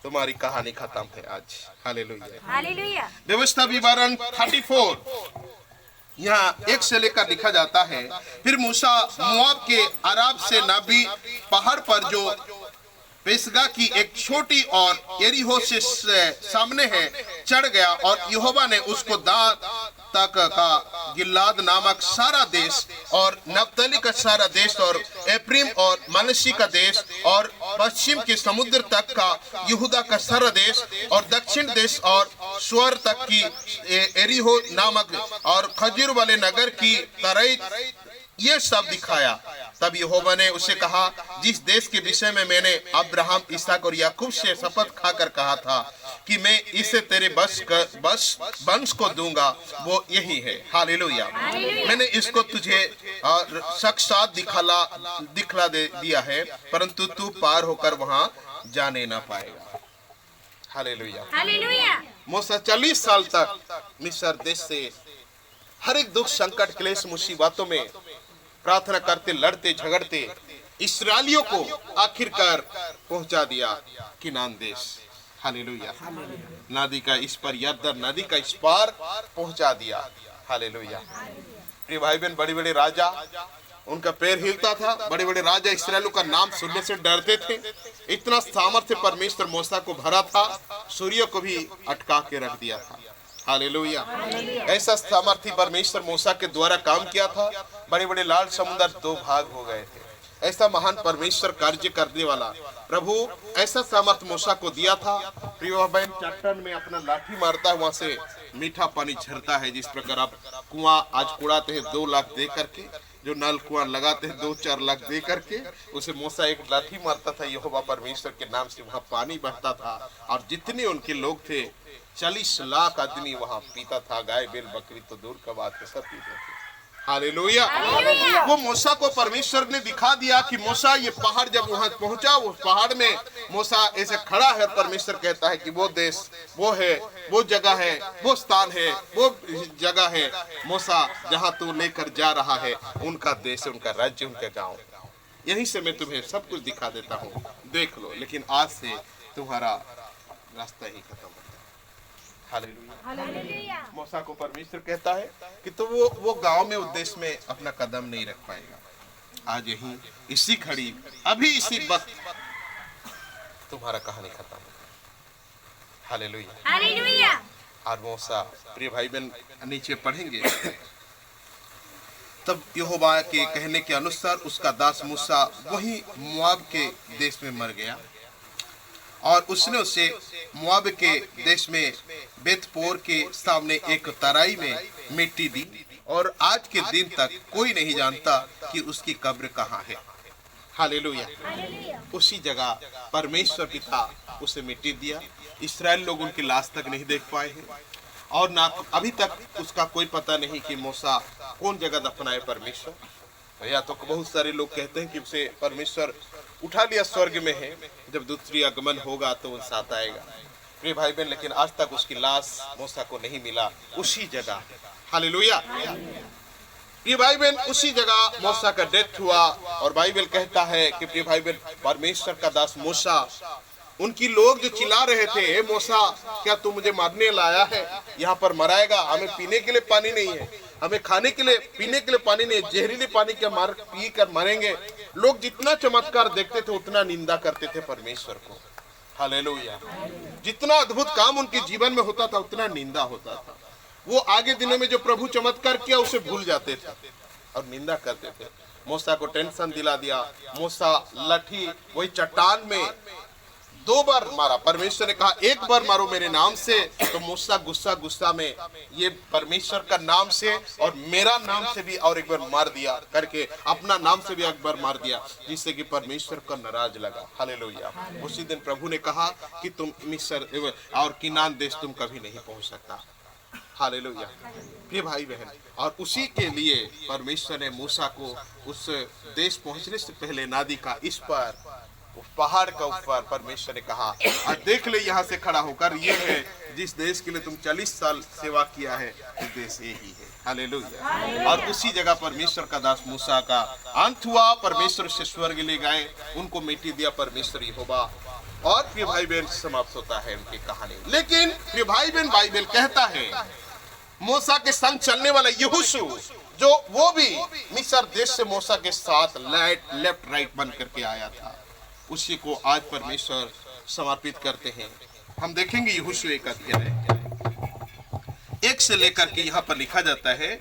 तुम्हारी कहानी खत्म है आज। हालेलुया। हालेलुया। व्यवस्था विवरण 34 यहाँ 1 से लेकर लिखा जाता है, फिर मूसा मोआब के अराब से नाबी पहाड़ पर जो पेशगा की एक छोटी और यरीहो से सामने है चढ़ गया, और यहोवा ने उसको दान तक का गिलाद नामक सारा देश और नप्तली का सारा देश और एप्रीम और मनश्शी का देश और पश्चिम के समुद्र तक का यहूदा का सारा देश और दक्षिण देश और स्वर तक की एरिहो नामक और खजूर वाले नगर की तराई, ये सब दिखाया। तब यहोवा ने उसे कहा, जिस देश के विषय में मैंने अब्राहम, इसहाक और याकूब से शपथ खाकर कहा था कि मैं इसे तेरे वंश को दूंगा, वो यही है। हालेलुया। मैंने इसको तुझे साक्षात दिखला दे दिया है, परंतु तू पार होकर वहां जाने ना पाएगा। हालेलुया। हालेलुया। मूसा 40 साल तक मिस्र देश से हर एक दुख, संकट, क्लेश, मुसीबतों में प्रार्थना करते, लड़ते, झगड़ते इस्राएलियों को आखिरकार पहुंचा दिया किनान देश। हालेलुया। नदी का इस पर, यरदन नदी का इस पार पहुंचा दिया। हालेलुया। प्रिय भाई बहन, बड़े बड़े राजा, उनका पैर हिलता था, बड़े बड़े राजा इस्राएलियों का नाम सुनने से डरते थे। इतना सामर्थ्य परमेश्वर मूसा को भरा था, सूर्य को भी अटका के रख दिया था। हालेलुया। ऐसा सामर्थ्य परमेश्वर मूसा के द्वारा काम किया था। बड़े बड़े लाल समुद्र 2 भाग हो गए थे। ऐसा महान परमेश्वर कार्य करने वाला प्रभु ऐसा सामर्थ्य मूसा को दिया था। प्रिय बहन, चट्टान में अपना लाठी मारता है, वहां से मीठा पानी झरता है। जिस प्रकार आप कुआं आज कुड़ाते हैं 2 लाख दे करके, जो नल कुआं लगाते हैं 2-4 लाख दे करके, उसे मूसा एक लाठी मारता था, यहोवा परमेश्वर के नाम से वहां पानी बहता था। और जितने उनके लोग थे 40 लाख आदमी वहां पीता था। गाय, बैल, बकरी तो दूर का बात है, सब पीते थे। हालेलुया। वो मूसा को परमेश्वर ने दिखा दिया कि मूसा, ये पहाड़ जब वहां पहुंचा, उस पहाड़ में मूसा ऐसे खड़ा है। परमेश्वर कहता है कि वो देश, वो है, वो जगह है, वो स्थान है, वो जगह है मूसा जहां तू लेकर जा रहा है, उनका देश, उनका राज्य, उनका गांव। यहीं से मैं तुम्हें सब कुछ दिखा देता हूँ, देख लो। लेकिन आज से तुम्हारा रास्ता ही खत्म। हालेलुया। मूसा को परमेश्वर कहता है कि तो वो गांव में, उद्देश्य में अपना कदम नहीं रख पाएगा। आज यही इसी घड़ी, अभी इसी वक्त तुम्हारा कहानी खत्म। हालेलुया। हालेलुया। और मूसा, प्रिय भाई बहन, नीचे पढ़ेंगे, तब यहोवा के कहने के अनुसार उसका दास मूसा वही मोआब के देश में मर गया, और उसने उसे मोआब के देश में बेतपोर के सामने एक तराई में मिट्टी दी, और आज के दिन तक कोई नहीं जानता कि उसकी कब्र कहाँ है। हालेलुया। उसी जगह परमेश्वर पिता उसे मिट्टी दिया। इस्राएल लोग उनकी लाश तक नहीं देख पाए हैं, और ना अभी तक उसका कोई पता नहीं कि मूसा कौन जगह दफनाए परमेश्वर। या तो बहुत सारे लोग कहते हैं कि उसे परमेश्वर उठा लिया, स्वर्ग में है, जब दूसरी आगमन होगा तो वो साथ आएगा। प्रिय भाई बहन, लेकिन आज तक उसकी लाश मूसा को नहीं मिला, उसी जगह। हालेलुया। प्रिय भाई बहन, उसी जगह मूसा का डेथ हुआ। और बाइबल कहता है कि प्रिय भाई बहन, परमेश्वर का दास मूसा, उनकी लोग जो चिल्ला रहे थे, हे मूसा, क्या तू मुझे मारने लाया है? यहाँ पर मराएगा, हमें पीने के लिए पानी नहीं है, हमें खाने के लिए, पीने के लिए पानी नहीं है, जहरीले पानी के मार पी कर मरेंगे। लोग जितना चमत्कार देखते थे उतना निंदा करते थे परमेश्वर को। हालेलुया। जितना अद्भुत काम उनके जीवन में होता था उतना निंदा होता था। वो आगे दिनों में जो प्रभु चमत्कार किया उसे भूल जाते थे और निंदा करते थे। मूसा को टेंशन दिला दिया। मूसा लाठी वही चट्टान में 2 बार मारा। परमेश्वर ने कहा 1 बार मारो मेरे नाम से, तो मूसा गुस्सा में ये परमेश्वर का नाम से और मेरा नाम से भी और 1 बार मार दिया करके, अपना नाम से भी 1 बार मार दिया, जिससे कि परमेश्वर का नाराज लगा। हालेलुया। उसी दिन प्रभु ने कहा कि तुम मिस्र और किनान देश तुम कभी नहीं पहुंच सकता। हालेलुया। प्रिय भाई बहन, और उसी के लिए परमेश्वर ने मूसा को उस देश पहुंचने से पहले नादी का इस पर, उस पहाड़ का ऊपर परमेश्वर ने कहा, और देख ले यहाँ से खड़ा होकर, ये है जिस देश के लिए तुम 40 साल सेवा किया है, वो देश यही है। हालेलुया। और उसी जगह परमेश्वर का दास मूसा का अंत हुआ। परमेश्वर से स्वर्ग ले गए, उनको मिट्टी दिया परमेश्वर यहोवा, और प्रिय भाई बहन समाप्त होता है उनकी कहानी। लेकिन प्रिय भाई बहन, बाइबल कहता है मूसा के संग चलने वाला यहोशू, जो वो भी मिस्र देश से मूसा के साथ लेफ्ट राइट बन करके आया था, उसी को आज परमेश्वर समर्पित करते हैं। हम देखेंगे यहोशू 1 अध्याय 1 से लेकर के यहाँ पर लिखा जाता है,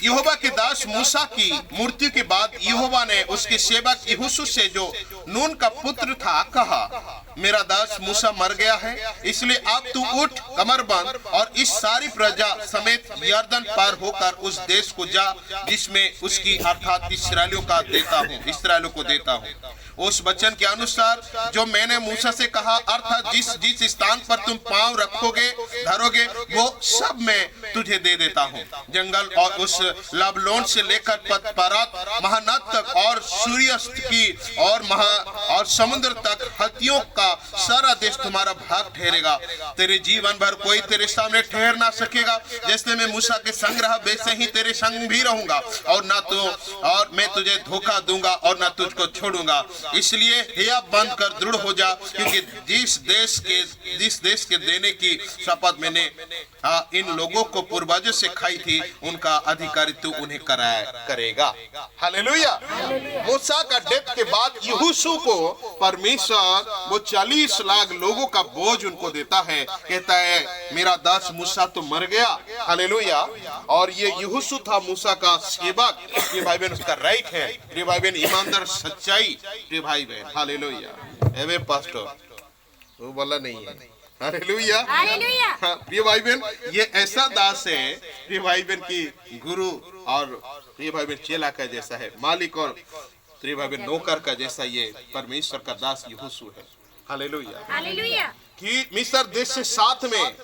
यहोवा के दास मूसा की मृत्यु के बाद यहोवा ने उसके सेवक यहोशू से, जो नून का पुत्र था, कहा, मेरा दास मूसा मर गया है, इसलिए अब तू उठ, कमर बांध और इस सारी प्रजा समेत यरदन पार होकर उस देश को जा जिसमें उसकी अर्थात इस्राएलियों को देता हूँ। उस वचन के अनुसार जो मैंने मूसा से कहा, अर्थात जिस स्थान पर तुम पांव धरोगे वो सब मैं तुझे दे देता हूँ। जंगल और उस लबलोन से लेकर परात महानद तक और सूर्यास्त की और समुद्र तक हत्तियों का सारा देश तुम्हारा भाग ठहरेगा। तेरे जीवन भर कोई तेरे सामने ठहर ना सकेगा। जैसे मैं मूसा के संग रहा, वैसे ही तेरे संग भी रहूंगा, और मैं तुझे धोखा दूंगा और ना तुझको छोड़ूंगा। इसलिए हिया बंद कर दृढ़ हो जा, क्योंकि जिस देश के देने की शपथ मैंने इन लोगों को पूर्वजों से खाई थी, उनका अधिकारी तू उन्हें करेगा। हालेलुया। मूसा का डेथ के बाद यहोशू को परमेश्वर वो 40 लाख लोगों का बोझ उनको देता है, कहता है मेरा दास मूसा तो मर गया। हालेलुया। और ये यहोशू था मूसा का सेवक, ये भाई बहन उसका राइट है। ये भाई बहन ईमानदार, सच्चाई, ये भाई बहन। हालेलुया। एवे पास्टर वो बोला नहीं है। हालेलुया। हाँ, प्रिय भाई बहन, ये ऐसा दास है प्रिय भाई बहन की गुरु और प्रिय भाई बहन चेला का जैसा है, मालिक और प्रिय भाई बहन नौकर का जैसा ये परमेश्वर का दास यहोशू है। हालेलुया। कि मिस्र देश से साथ में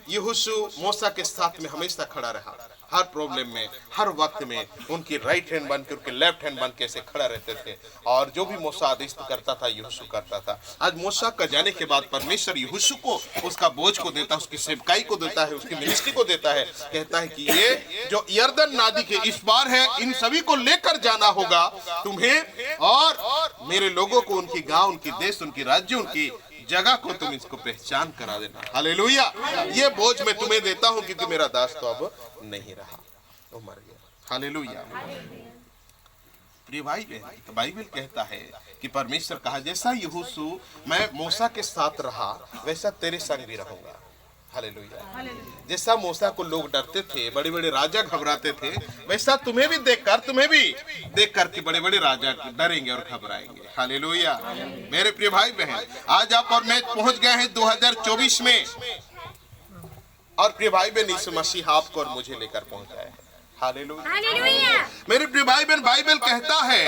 यहोशू मूसा के साथ में हमेशा खड़ा रहा, हर प्रॉब्लम में, हर वक्त में उनकी राइट हैंड बन के, उनके लेफ्ट हैंड बन के ऐसे खड़ा रहते थे। और जो भी मूसा आदेश करता था यहोशू करता था। आज मूसा का जाने के बाद परमेश्वर यहोशू को उसका बोझ को देता है, उसकी सेवकाई को देता है, उसकी मिनिस्ट्री को देता है। कहता है कि ये जो यरदन नदी के इस पार है, इन सभी को लेकर जाना होगा तुम्हें, और मेरे लोगों को उनकी गांव, उनकी देश, उनकी राज्य, उनकी जगह को तुम इसको पहचान करा देना। हालेलुया। ये बोझ मैं तुम्हें देता हूँ, क्योंकि मेरा दास तो अब नहीं रहा, वो मर गया। हालेलुया। प्रिय भाई बहन, तो बाइबल कहता है कि परमेश्वर कहा, जैसा यहोशू मैं मूसा के साथ रहा, वैसा तेरे संग भी रहूंगा। हालेलुया। जैसा मूसा को लोग डरते थे, बड़े बड़े राजा घबराते थे, वैसा तुम्हें भी देखकर कि बड़े बड़े राजा डरेंगे और घबराएंगे। हालेलुया। मेरे प्रिय भाई बहन, आज आप और मैं पहुंच गए हैं 2024 में, और प्रिय भाई बहन यीशु मसीह आपको और मुझे लेकर पहुंचा है। हालेलुया। मेरे प्रिय भाई बहन, बाइबल कहता है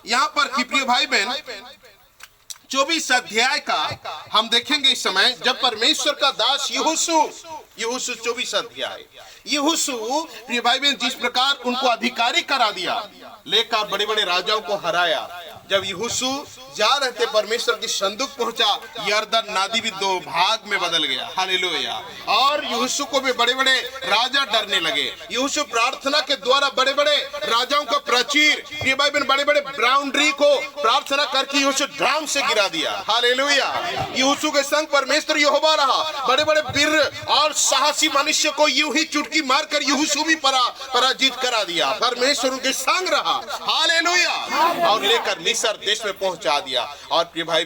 यहाँ पर कि प्रिय भाई बहन 24 अध्याय का हम देखेंगे इस समय, जब परमेश्वर का दास यहोशू 24 अध्याय, यहोशू प्रिय भाई बहन जिस प्रकार उनको अधिकारी करा दिया, लेकर बड़े बड़े राजाओं को हराया। जब यहोशू जा रहे थे, परमेश्वर की संदूक पहुंचा, यरदन नदी भी 2 भाग में बदल गया। हालेलुया। और यहोशू को भी बड़े बड़े राजा डरने लगे। यहोशू प्रार्थना के द्वारा बड़े बड़े राजाओं का प्राचीर, ये भाई बहन बड़े बड़े बाउंड्री को प्रार्थना करके यहोशू ड्राम से गिरा दिया। हालेलुया। यहोशू के संग परमेश्वर यहोवा रहा। बड़े बड़े वीर और साहसी मनुष्य को यूं ही चुटकी मारकर यहोशू भी पराजित करा दिया। परमेश्वर उनके संग रहा। हालेलुया। और लेकर मिस्र देश में पहुंचा दिया, और प्रिय भाई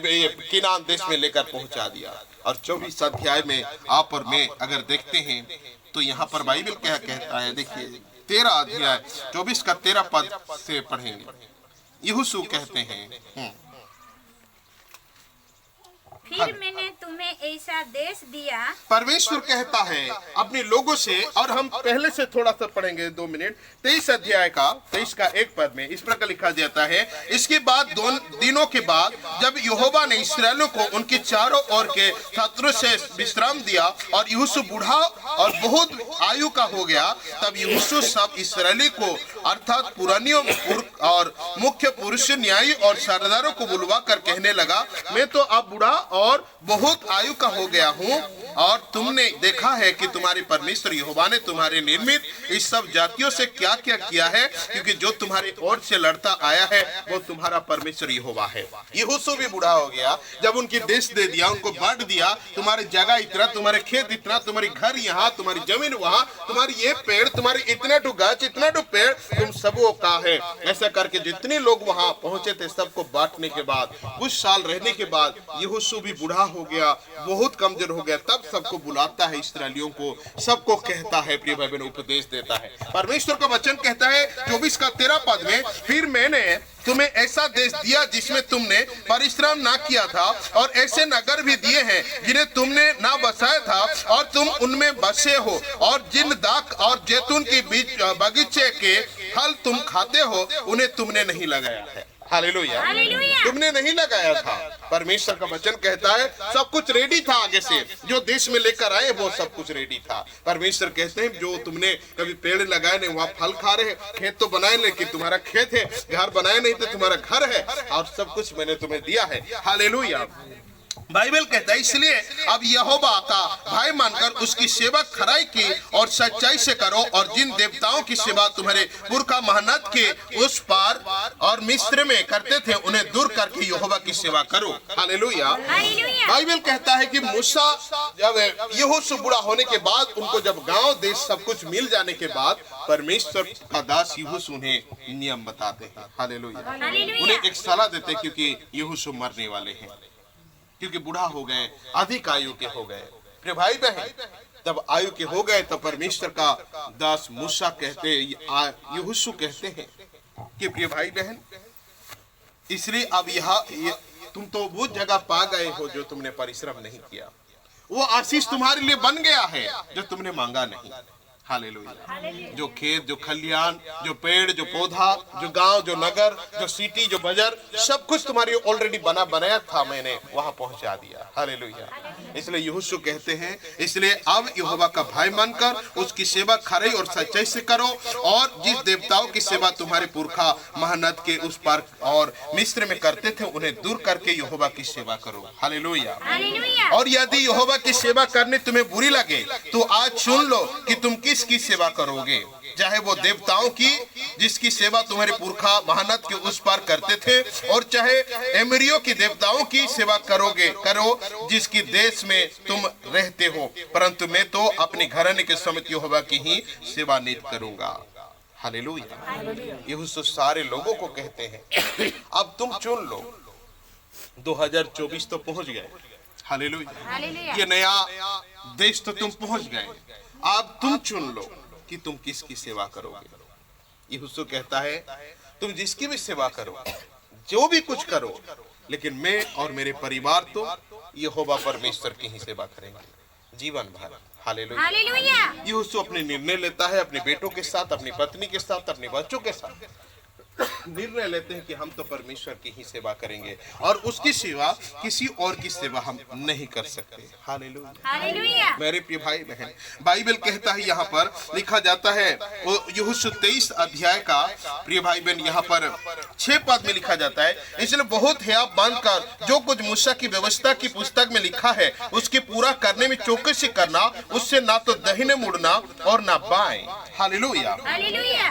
किनान देश में लेकर पहुंचा दिया। और 24 अध्याय में आप और मैं अगर देखते हैं तो यहाँ पर बाइबल क्या कहता है, देखिए 13 अध्याय 24 का 13 पद से पढ़ेंगे। यहोशू कहते हैं, फिर मैंने तुम्हें ऐसा देश दिया। परमेश्वर कहता है अपने लोगों से, और हम पहले से थोड़ा सा पढ़ेंगे 2 मिनट। 23 अध्याय का 23 का 1 पद में इस प्रकार लिखा जाता है, इसके बाद 2 दिनों के बाद जब यहोवा ने इसराइलियों को उनके चारों ओर के शत्रु से विश्राम दिया और यहोशू बूढ़ा और बहुत आयु का हो गया, तब यहोशू सब इसराइली को अर्थात पुरानियों और मुख्य पुरुष, न्यायी और सरदारों को बुलवा कर कहने लगा, मैं तो अब बूढ़ा और बहुत आयु का हो गया हूँ, और तुमने देखा है कि तुम्हारे परमेश्वर यहोवा ने तुम्हारे निर्मित इस सब जातियों से क्या क्या किया है, क्योंकि जो तुम्हारी ओर से लड़ता आया है वो तुम्हारा परमेश्वर यहोवा है। यहोशू भी बूढ़ा हो गया, जब उनकी देश दे दिया, उनको बांट दिया, तुम्हारी जगह इतना, तुम्हारे खेत इतना, तुम्हारी घर यहाँ, तुम्हारी जमीन वहाँ, तुम्हारी ये पेड़, तुम्हारी इतना टू गाछ, इतना टू पेड़, तुम सबों का है। ऐसा करके जितने लोग वहाँ पहुंचे थे सबको बांटने के बाद, कुछ साल रहने के बाद यहोशू भी बूढ़ा हो गया, बहुत कमजोर हो गया। तब सबको बुलाता है, इसराइलियों को सबको कहता है, प्रिय भाई बहन, उपदेश देता है। परमेश्वर का वचन कहता है 24 का 13 पद में, फिर मैंने तुम्हें ऐसा देश दिया जिसमें तुमने परिश्रम ना किया था, और ऐसे नगर भी दिए हैं जिन्हें तुमने ना बसाया था और तुम उनमें बसे हो, और जिन दाख और जैतून के बीच बगीचे के फल तुम खाते हो उन्हें तुमने नहीं लगाया है। हालेलुया, तुमने नहीं लगाया था। परमेश्वर का वचन कहता है सब कुछ रेडी था, आगे से जो देश में लेकर आए वो सब कुछ रेडी था। परमेश्वर कहते हैं जो तुमने कभी पेड़ लगाए नहीं वहाँ फल खा रहे, खेत तो बनाए लेकिन तुम्हारा खेत है, घर बनाए नहीं तो तुम्हारा घर है, और सब कुछ मैंने तुम्हें दिया है। हालेलुया। बाइबल कहता है इसलिए अब यहोवा का भाई मानकर उसकी सेवा खराई की और सच्चाई से करो, और जिन देवताओं की सेवा तुम्हारे पुरखा महनत के उस पार और मिस्र में करते थे उन्हें दूर करके यहोवा की सेवा करो। हालेलुया। बाइबल कहता है कि मूसा जब यहोशू बूढ़ा होने के बाद, उनको जब गांव देश सब कुछ मिल जाने के बाद, परमेश्वर का दास यहोशू उन्हें नियम बताते हैं। हालेलुया। उन्हें एक सलाह देते हैं, क्योंकि यहोशू मरने वाले हैं, क्योंकि बूढ़ा हो गए, अधिक आयु के हो गए। प्रिय भाई बहन, तब आयु के हो गए तब परमेश्वर का दास मूसा कहते, यहोशू कहते हैं कि प्रिय भाई बहन, इसलिए अब यहाँ तुम तो वो जगह पा गए हो जो तुमने परिश्रम नहीं किया, वो आशीष तुम्हारे लिए बन गया है जो तुमने मांगा नहीं। हालेलुया। जो खेत, जो खलियान, जो पेड़, जो पौधा, जो गांव, जो नगर, जो सिटी, जो बाजार, सब कुछ तुम्हारी ऑलरेडी बनाया था, मैंने वहां पहुंचा दिया। हालेलुया। इसलिए यहोशू कहते हैं, इसलिए अब यहोवा का भाई मानकर उसकी सेवा खरी और सच्चाई से करो, और जिस देवताओं की सेवा तुम्हारे पुरखा महनत के उस पार और मिस्र में करते थे उन्हें दूर करके यहोवा की सेवा करो। हालेलुया। और यदि यहोवा की सेवा करने तुम्हें बुरी लगे तो आज चुन लो कि तुम किसकी सेवा करोगे, चाहे वो देवताओं की जिसकी सेवा तुम्हारे पुरखा महनत के उस पार करते थे, और चाहे एमरियों की देवताओं की सेवा करो जिसकी देश में तुम रहते हो, परंतु मैं तो अपने घराने के समेत यहोवा की ही सेवा नित करूंगा। हालेलुया। यहोशू सारे लोगों को कहते हैं अब तुम चुन लो। 2024 तो पहुंच गए। हालेलुया। ये नया देश तो तुम पहुंच गए, अब तुम चुन लो कि तुम किसकी सेवा करोगे। यहोशू कहता है तुम जिसकी भी सेवा करो, जो भी कुछ करो, लेकिन मैं और मेरे परिवार तो यहोवा परमेश्वर की ही सेवा करेंगे जीवन भर। हालेलुया। यहोशू अपने निर्णय लेता है, अपने बेटों के साथ, अपनी पत्नी के साथ, अपने बच्चों के साथ निर्णय लेते हैं कि हम तो परमेश्वर की ही सेवा करेंगे, और उसकी सेवा किसी और की सेवा हम नहीं कर सकते। हालेलुया। मेरे प्रिय भाई बहन, बाइबल कहता है, यहाँ पर लिखा जाता है यहोशू 23 अध्याय का, प्रिय भाई बहन, यहाँ पर 6 पद में लिखा जाता है, इसलिए बहुत हियाव बांधकर जो कुछ मूसा की व्यवस्था की पुस्तक में लिखा है उसके पूरा करने में चौकसी करना, उससे ना तो दाहिने मुड़ना और ना बाएं। हालेलुया।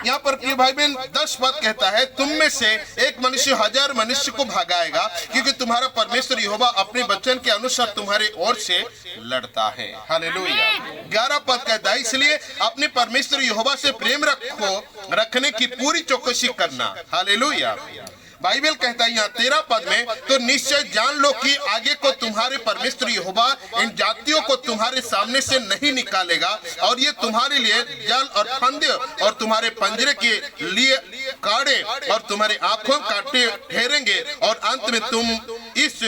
यहाँ पर प्रिय भाई बहन 10 पद कहता है, तुम में से एक मनुष्य 1000 मनुष्य को भगाएगा, क्योंकि तुम्हारा परमेश्वर यहोवा अपने वचन के अनुसार तुम्हारे ओर से लड़ता है। हालेलुया। 11 पद कहता है, इसलिए अपने परमेश्वर यहोवा से प्रेम रखने की पूरी चौकसी करना। हालेलुया। बाइबल कहता है यहाँ 13 पद में, तो निश्चय जान लो कि आगे को तुम्हारे परमेश्वर यहोवा इन जातियों को तुम्हारे सामने से नहीं निकालेगा, और ये तुम्हारे लिए जल और फंदे और तुम्हारे पंजरे के लिए काड़े और तुम्हारे आंखों काटे ठहरेंगे, और अंत में तुम इस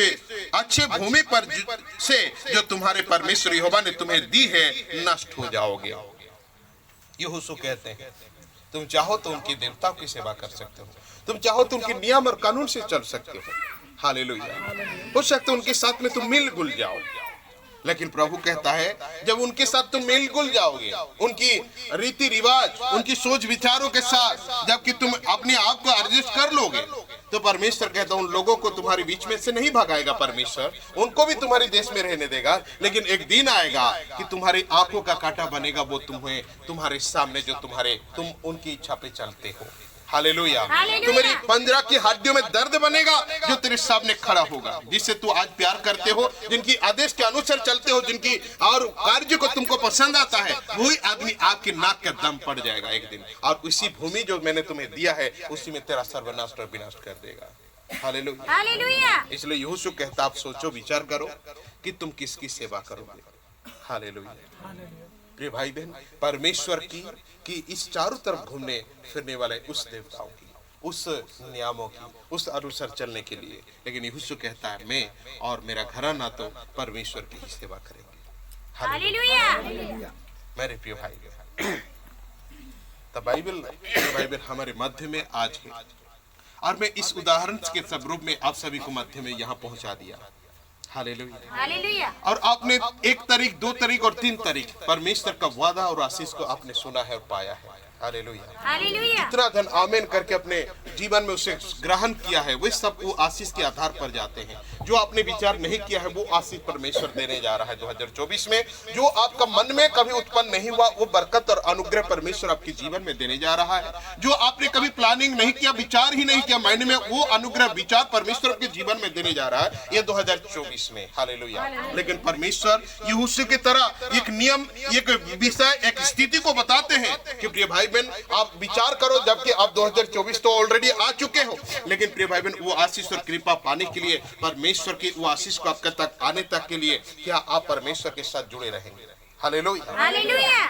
अच्छे भूमि पर से जो तुम्हारे परमेश्वर यहोवा ने तुम्हें दी है नष्ट हो जाओगे। यहोशू कहते हैं तुम चाहो तो उनके देवताओं की सेवा कर सकते हो, तुम चाहो तो उनके नियम और कानून से चल सकते हो। हालेलुया। हो सकता है उनके साथ में तुम मिल गुल जाओ, लेकिन प्रभु कहता है जब उनके साथ तुम मिल गुल जाओगे, उनकी रीति रिवाज, उनकी सोच विचारों के साथ जबकि तुम अपने आप को एडजस्ट कर लोगे, तो परमेश्वर कहता है उन लोगों को तुम्हारे बीच में से नहीं भगाएगा। परमेश्वर उनको भी तुम्हारे देश में रहने देगा, लेकिन एक दिन आएगा कि तुम्हारी आंखों का कांटा बनेगा वो तुम्हें, तुम्हारे सामने जो तुम उनकी इच्छा पे चलते हो। हालेलुया। तुम्हारी पंजरा की हड्डियों में दर्द बनेगा जो तेरे सामने खड़ा होगा, जिससे तू आज प्यार करते हो, जिनकी आदेश के अनुसार चलते हो, जिनकी और कार्य को तुमको पसंद आता है, वही आदमी आपकी नाक का दम पड़ जाएगा एक दिन, और उसी भूमि जो मैंने तुम्हें दिया है उसी में तेरा सर्वनाश और विनाश कर देगा। हालेलुया। इसलिए यहोशू कहता आप सोचो विचार करो कि तुम किसकी सेवा करोगे। हालेलुया। प्रिय भाई बहन, परमेश्वर की इस चारों तरफ घूमने फिरने वाले उस देवताओं की, उस नियमों की, उस अनुसार चलने के लिए, लेकिन यहोशू कहता है मैं और मेरा घराना तो परमेश्वर की ही सेवा करेंगे। हालेलुया। मेरे प्रिय भाई बहन, तो बाइबल हमारे मध्य में आज है, और मैं इस उदाहरण के स्वरूप में आप सभी को मध्य में यहाँ पहुंचा दिया। हालेलुया। और आपने 1 तारीख, 2 तारीख और 3 तारीख परमेश्वर का वादा और आशीष को आपने सुना है और पाया है। हालेलुया। इतना धन आमीन करके अपने जीवन में उसे ग्रहण किया है, वे सब वो आशीष के आधार पर जाते हैं। जो आपने विचार नहीं किया है वो आशीष परमेश्वर देने जा रहा है 2024 में। जो आपका मन में कभी उत्पन्न नहीं हुआ वो बरकत और अनुग्रह परमेश्वर आपके जीवन में देने जा रहा है। जो आपने कभी प्लानिंग नहीं किया, विचार ही नहीं किया मायने में, वो अनुग्रह विचार परमेश्वर आपके जीवन में देने जा रहा है ये 2024 में। हालेलुया। लेकिन परमेश्वर यहोशू की तरह एक नियम, एक विषय, एक स्थिति को बताते हैं कि प्रिय भाई बहन आप विचार करो, जबकि आप 2024 तो ऑलरेडी आ चुके हो, लेकिन प्रिय भाई बहन वो आशीष और कृपा पाने के लिए, परमेश्वर की वो आशीष को आपके तक आने तक के लिए क्या आप परमेश्वर के साथ जुड़े रहेंगे। हालेलुया।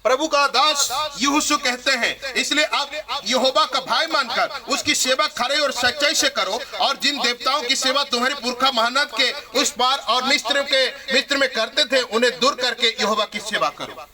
प्रभु का दास यहोशू कहते हैं इसलिए आप यहोवा का भाई मानकर उसकी सेवा खरे और सच्चाई से करो, और जिन देवताओं की सेवा तुम्हारे पुरखा महानद के उस पार और मिस्र में करते थे उन्हें दूर करके यहोवा की सेवा करो।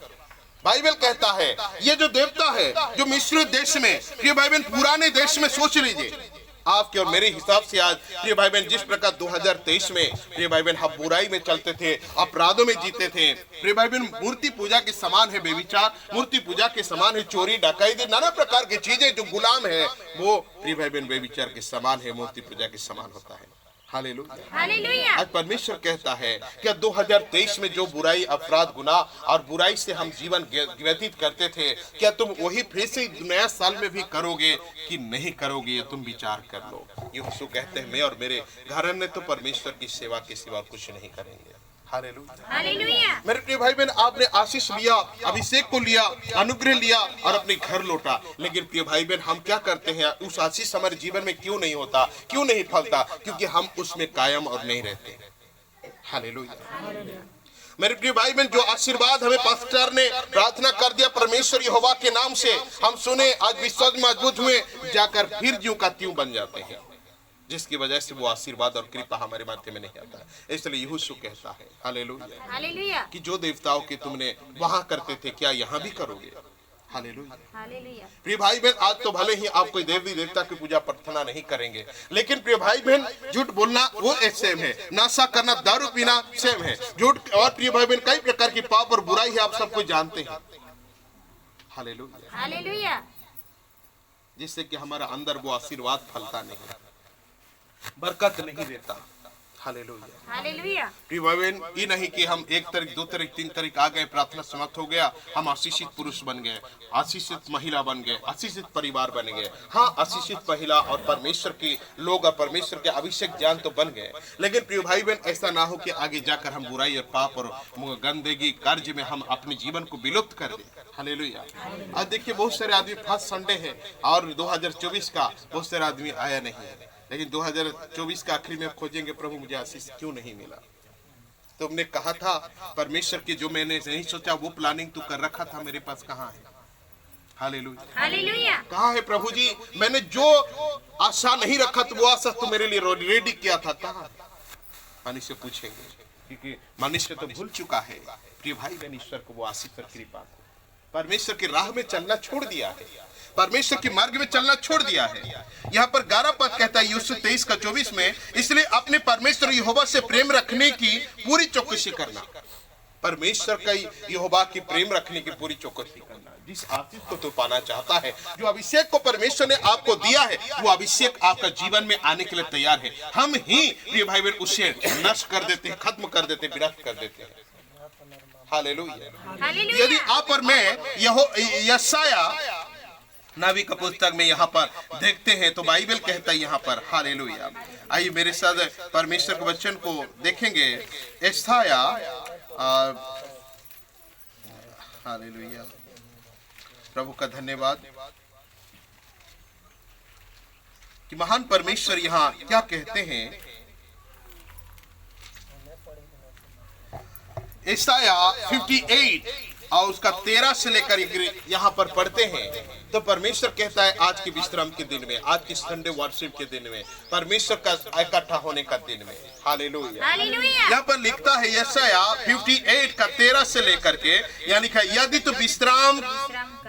बाइबल कहता है ये जो देवता है जो मिस्र देश में, प्रिय भाई बहन पुराने देश में सोच लीजिए आपके और मेरे हिसाब से आज प्रिय भाई बहन जिस प्रकार 2023 में प्रिय भाई बहन हम बुराई में चलते थे, अपराधों में जीते थे, प्रिय भाई बहन मूर्ति पूजा के समान है बेविचार, मूर्ति पूजा के समान है चोरी डकैती, नाना प्रकार की चीजें जो गुलाम है वो प्रिय भाई बहन बेविचार के समान है, मूर्ति पूजा के समान होता है। हालेलुया। आज परमेश्वर कहता है क्या 2023 में जो बुराई, अपराध, गुनाह और बुराई से हम जीवन व्यतीत करते थे, क्या तुम वही फिर से नया साल में भी करोगे कि नहीं करोगे, ये तुम विचार कर लो। यहोशू कहते हैं मैं और मेरे घराने तो परमेश्वर की सेवा के सिवा कुछ नहीं करेंगे। हालेलुया। मेरे प्रिय भाई बहन आपने आशीष लिया, अभिषेक को लिया, अनुग्रह लिया और अपने घर लौटा, लेकिन प्रिय भाई बहन हम क्या करते हैं, उस आशीष हमारे जीवन में क्यों नहीं होता, क्यों नहीं फलता? क्योंकि हम उसमें कायम और नहीं रहते। हालेलुया। मेरे प्रिय भाई बहन जो आशीर्वाद हमें पास्टर ने प्रार्थना कर दिया परमेश्वर यहोवा के नाम से, हम सुने, आज विश्वास में मजबूत हुए, जाकर फिर ज्यों का त्यों बन जाते हैं, जिसकी वजह से वो आशीर्वाद और कृपा हमारे माथे में नहीं आता है। इसलिए यहोशू कहता है हालेलुया कि जो देवताओं के तुमने वहां करते थे क्या यहाँ भी करोगे। हालेलुया। प्रिय भाई बहन आज तो भले ही आप कोई देवी देवता की पूजा प्रार्थना नहीं करेंगे, लेकिन प्रिय भाई बहन झूठ बोलना वो एक सेम है, नशा करना, दारू पीना सेम है, झूठ और प्रिय भाई बहन कई प्रकार की पाप और बुराई है, आप सबको जानते हैं। हालेलुया। जिससे कि हमारा अंदर वो आशीर्वाद फलता नहीं, बरकत नहीं देता। हालेलुया। हालेलुया। प्रिय भाई बहन, ये नहीं कि हम 1 तारीख 2 तारीख 3 तारीख आ गए, प्रार्थना समाप्त हो गया, हम आशीषित पुरुष बन गए, आशीषित महिला बन गए, आशीषित परिवार बन गए। हाँ, आशीषित महिला और परमेश्वर के लोग और परमेश्वर के अभिषेक जान तो बन गए, लेकिन प्रिय भाई बहन ऐसा ना हो कि आगे जाकर हम बुराई और पाप और गंदगी कार्य में हम अपने जीवन को विलुप्त कर दें। हालेलुया। आज देखिए, बहुत सारे आदमी फर्स्ट संडे है और 2024 का बहुत सारे आदमी आया नहीं है, लेकिन 2024 का आखिरी में खोजेंगे, प्रभु मुझे आशीष क्यों नहीं मिला। तुमने कहा था परमेश्वर की जो मैंने नहीं सोचा वो प्लानिंग तू कर रखा था, मेरे पास कहाँ है। हालेलुया। हालेलुया। कहाँ है प्रभु जी, मैंने जो आशा नहीं रखा तो वो आशा तू मेरे लिए रेडी किया था, कहाँ है। मनुष्य पूछेंगे, क्योंकि मनुष्य तो भूल चुका है प्रिय भाई बहन ईश्वर को, वो आशीष और कृपा को, परमेश्वर की राह में चलना छोड़ दिया है, परमेश्वर के मार्ग में चलना छोड़ दिया है। यहाँ पर 11 पद कहता है यूसुफ 23:24 में, इसलिए अपने परमेश्वर यहोवा से प्रेम रखने की पूरी चौकसी करना। परमेश्वर का यहोवा की प्रेम रखने की पूरी चौकसी करना। जिस आशीष को तो पाना चाहता है, जो अभिषेक को परमेश्वर ने आपको दिया है, वो अभिषेक आपका जीवन में आने के लिए तैयार है। हम ही प्रिय भाई बहन उसे नष्ट कर देते हैं, खत्म कर देते हैं, विरक्त कर देते हैं। हालेलुया। यदि आप और मैं यशाया नबी का पुस्तक में यहाँ पर देखते हैं तो बाइबल कहता है यहाँ पर, हालेलुया। आइए मेरे साथ परमेश्वर के वचन को देखेंगे। यशाया, हालेलुया, प्रभु का धन्यवाद कि महान परमेश्वर यहाँ क्या कहते हैं। यशाया 58 और उसका 13 से लेकर यहाँ पर पढ़ते हैं तो परमेश्वर कहता है आज के विश्राम के दिन में, आज की संडे वर्शिप के दिन में, परमेश्वर का इकट्ठा होने का दिन में। हालेलुया। यहाँ पर लिखता है यशाया 58 का 13 से लेकर के, यहाँ लिखा है, यदि तू विश्राम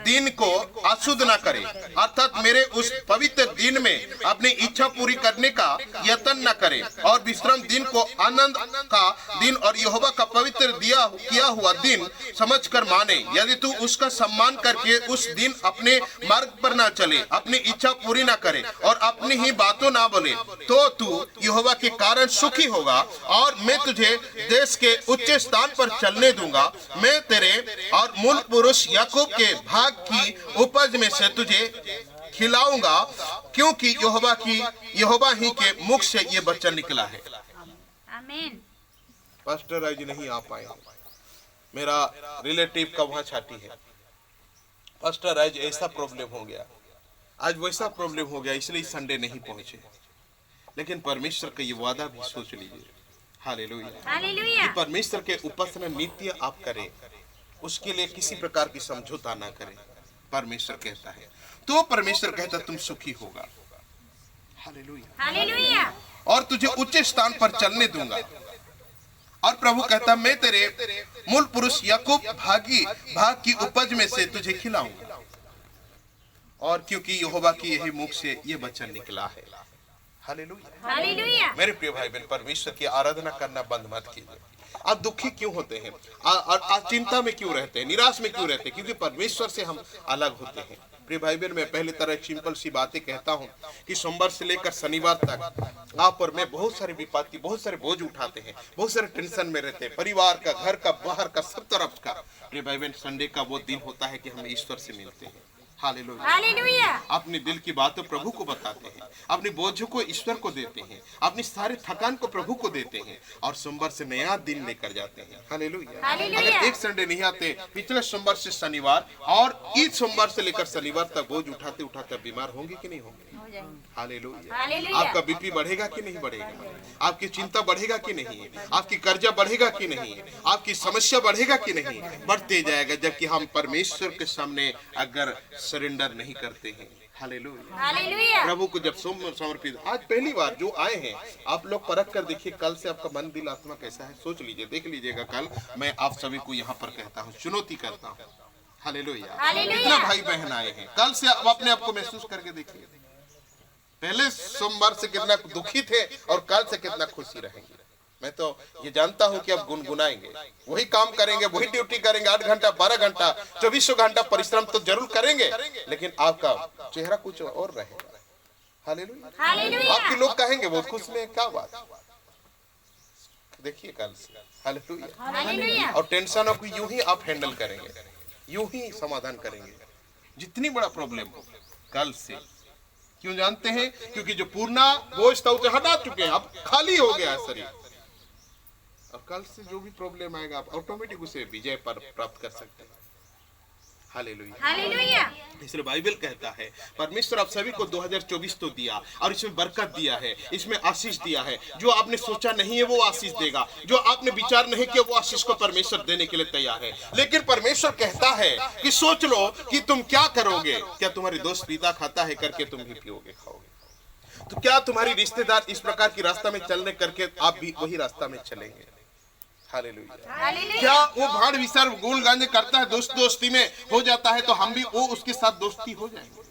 दिन को अशुद्ध न करे, अर्थात मेरे उस पवित्र दिन में अपनी इच्छा पूरी करने का यत्न न करे, और विश्राम दिन को आनंद का दिन और यहोवा का पवित्र किया हुआ दिन समझकर माने, यदि तू उसका सम्मान करके उस दिन अपने मार्ग पर ना चले, अपनी इच्छा पूरी ना करे और अपनी ही बातों ना बोले, तो तू यहोवा के कारण सुखी होगा और मैं तुझे देश के उच्च स्थान पर चलने दूंगा। मैं तेरे और मूल पुरुष याकूब के भाग की उपज में से तुझे खिलाऊंगा, क्योंकि यहोवा ही के मुख से ये वचन निकला है। आमीन। पास्टर राज नहीं आ पाए, मेरा रिलेटिव का वहां छाती है। पास्टर राज ऐसा प्रॉब्लम हो गया, आज वैसा प्रॉब्लम हो गया, इसलिए संडे नहीं पहुंचे। लेकिन परमेश्वर का ये वादा भी सोच लीजिए। हालेलुया। परमेश्वर के उपासना नित्य आप करें, उसके लिए किसी प्रकार की समझौता ना करें। परमेश्वर कहता है तो परमेश्वर कहता तुम सुखी होगा। हालेलुया। और तुझे उच्च स्थान पर चलने दूंगा। और प्रभु कहता मैं तेरे मूल पुरुष याकूब भाग की उपज में से तुझे खिलाऊंगा, और क्योंकि यहोवा की यही मुख से ये वचन निकला है। हालेलुया। मेरे प्रिय भाई बहन, परमेश्वर की आराधना करना बंद मत कीजिए। आप दुखी क्यों होते हैं और चिंता में क्यों रहते हैं, निराश में क्यों रहते हैं? क्योंकि परमेश्वर से हम अलग होते हैं। प्रिय भाई बहन, मैं पहले तरह सिंपल सी बातें कहता हूँ कि सोमवार से लेकर शनिवार तक आप और मैं बहुत सारी विपत्ति, बहुत सारे बोझ उठाते हैं, बहुत सारे टेंशन में रहते हैं, परिवार का, घर का, बाहर का, सब तरफ का। प्रिय भाई बहन, संडे का वो दिन होता है कि हम ईश्वर से मिलते हैं। हालेलुया। अपने दिल की बातें प्रभु को बताते हैं, अपने बोझों को ईश्वर को देते हैं, अपनी सारी थकान को प्रभु को देते हैं, और सोमवार से नया दिन लेकर जाते हैं। हालेलुया। अगर एक संडे नहीं आते, पिछले सोमवार से शनिवार और इस सोमवार से लेकर शनिवार तक बोझ उठाते उठाते बीमार होंगे कि नहीं होंगे? हालेलुया। आपका बीपी बढ़ेगा कि नहीं बढ़ेगा? आपकी चिंता बढ़ेगा कि नहीं? आपकी कर्जा बढ़ेगा कि नहीं? आपकी समस्या बढ़ेगा कि नहीं? बढ़ते जाएगा, जबकि हम परमेश्वर के सामने अगर सरेंडर नहीं करते हैं। हालेलुया। प्रभु को जब समर्पित, आज पहली बार जो आए हैं आप लोग परख कर देखिए, कल से आपका मन दिल आत्मा कैसा है, सोच लीजिए, देख लीजिएगा। कल मैं आप सभी को यहाँ पर कहता हूँ, चुनौती करता हूँ। हालेलुया। कितना भाई बहन आए हैं, कल से आप अपने आप को महसूस करके देखिए। पहले सोमवार से कितना दुखी थे और कल से कितना खुशी रहेंगे। मैं तो ये जानता हूँ कि आप गुनगुनाएंगे, वही काम करेंगे, वही ड्यूटी करेंगे, 8 घंटा 12 घंटा 24 घंटा परिश्रम तो जरूर करेंगे, लेकिन आपका चेहरा कुछ और रहेगा। हालेलुया। आपके लोग कहेंगे बहुत खुश में, क्या बात। देखिए कल से। हालेलुया। हालेलुया। और टेंशन को यूं ही आप हैंडल करेंगे, यूं ही समाधान करेंगे जितनी बड़ा प्रॉब्लम हो कल से। क्यों जानते हैं? क्योंकि जो पूर्णा बोझ था उसे हटा चुके हैं, अब खाली हो गया है शरीर। और कल से जो भी प्रॉब्लम आएगा आप ऑटोमेटिक उसे विजय पर प्राप्त कर सकते हैं। हालेलुया। हालेलुया। इसलिए बाइबल कहता है परमेश्वर आप सभी को 2024 तो दिया और इसमें बरकत दिया है, इसमें आशीष दिया है। जो आपने सोचा नहीं है वो आशीष देगा, जो आपने विचार नहीं किया वो आशीष को परमेश्वर देने के लिए तैयार है। लेकिन परमेश्वर कहता है कि सोच लो कि तुम क्या करोगे। क्या तुम्हारी दोस्त पिता खाता है करके तुम भी पियोगे खाओगे? तो क्या तुम्हारी रिश्तेदार इस प्रकार की रास्ता में चलने करके आप भी वही रास्ता में चलेंगे? हालेलुया। हालेलुया। क्या वो भाड़ विचार गोल गांजे करता है, दोस्ती में हो जाता है तो हम भी वो उसके साथ दोस्ती हो जाएंगे?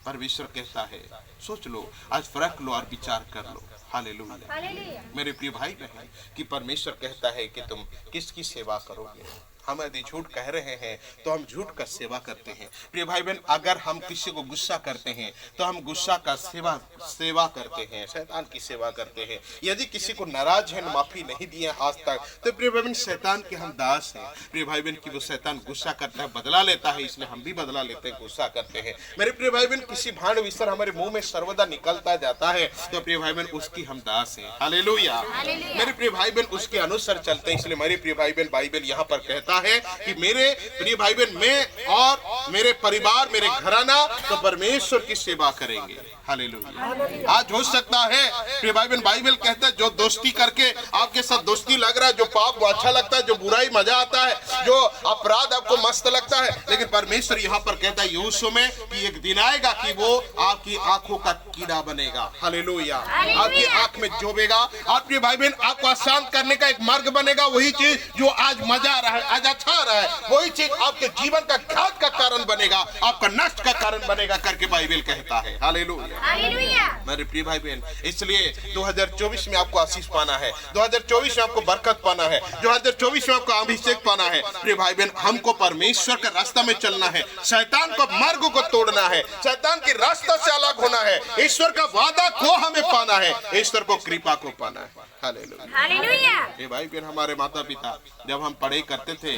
परमेश्वर कहता है सोच लो, आज फर्क लो और विचार कर लो। हालेलुया। हालेलुया। मेरे प्रिय भाई बहन कि परमेश्वर कहता है कि तुम किसकी सेवा करोगे। हम यदि झूठ कह रहे हैं तो हम झूठ का सेवा करते हैं। प्रिय भाई बहन, अगर हम किसी को गुस्सा करते हैं तो हम गुस्सा का सेवा करते हैं, शैतान की सेवा करते हैं। यदि किसी को नाराज है, माफी नहीं दिया आज तक, तो प्रिय भाई बहन शैतान के हम दास हैं। प्रिय भाई बहन की वो शैतान गुस्सा करता है, बदला लेता है, इसलिए हम भी बदला लेते हैं, गुस्सा करते हैं। मेरे प्रिय भाई बहन किसी भांड विसर हमारे मुंह में सर्वदा निकलता जाता है तो प्रिय भाई बहन उसकी हम दास हैं। हालेलुया। मेरे प्रिय भाई बहन उसके अनुसार चलते हैं। इसलिए मेरे प्रिय भाई बहन बाइबल यहाँ पर कहता है कि मेरे प्रिय भाई बहन मैं और मेरे परिवार, मेरे घराना तो परमेश्वर की सेवा करेंगे। हालेलुया। आज हो सकता है प्रिय भाई बहन बाइबल कहता है जो दोस्ती करके आपके साथ दोस्ती लग रहा है, जो पाप अच्छा लगता है, जो बुराई मजा आता है, जो अपराध आपको मस्त लगता है, लेकिन परमेश्वर यहाँ पर कहता है यहोशू में कि एक दिन आएगा कि वो आपकी आंखों का कीड़ा बनेगा। हालेलुया। आपकी आंख में जोबेगा और प्रिय भाई बहन आपको शांत करने का एक मार्ग बनेगा। वही चीज जो आज मजा आ रहा है, आज अच्छा आ रहा है, वही चीज आपके जीवन का घात का कारण बनेगा, आपका नष्ट का कारण बनेगा करके बाइबल कहता है। हालेलुया। हालेलुया। मेरे प्रिय भाई बहन इसलिए 2024 में आपको आशीष पाना है, 2024 में आपको बरकत पाना है, 2024 में आपको अभिषेक पाना है। प्रिय भाई बहन हमको परमेश्वर का रास्ता में चलना है, शैतान को मार्ग को तोड़ना है, शैतान की रास्ता से अलग होना है, ईश्वर का वादा को हमें पाना है, ईश्वर को कृपा को पाना है। हालेलुया। हालेलुया। ये भाई बहन हमारे माता पिता जब हम पढ़ाई करते थे,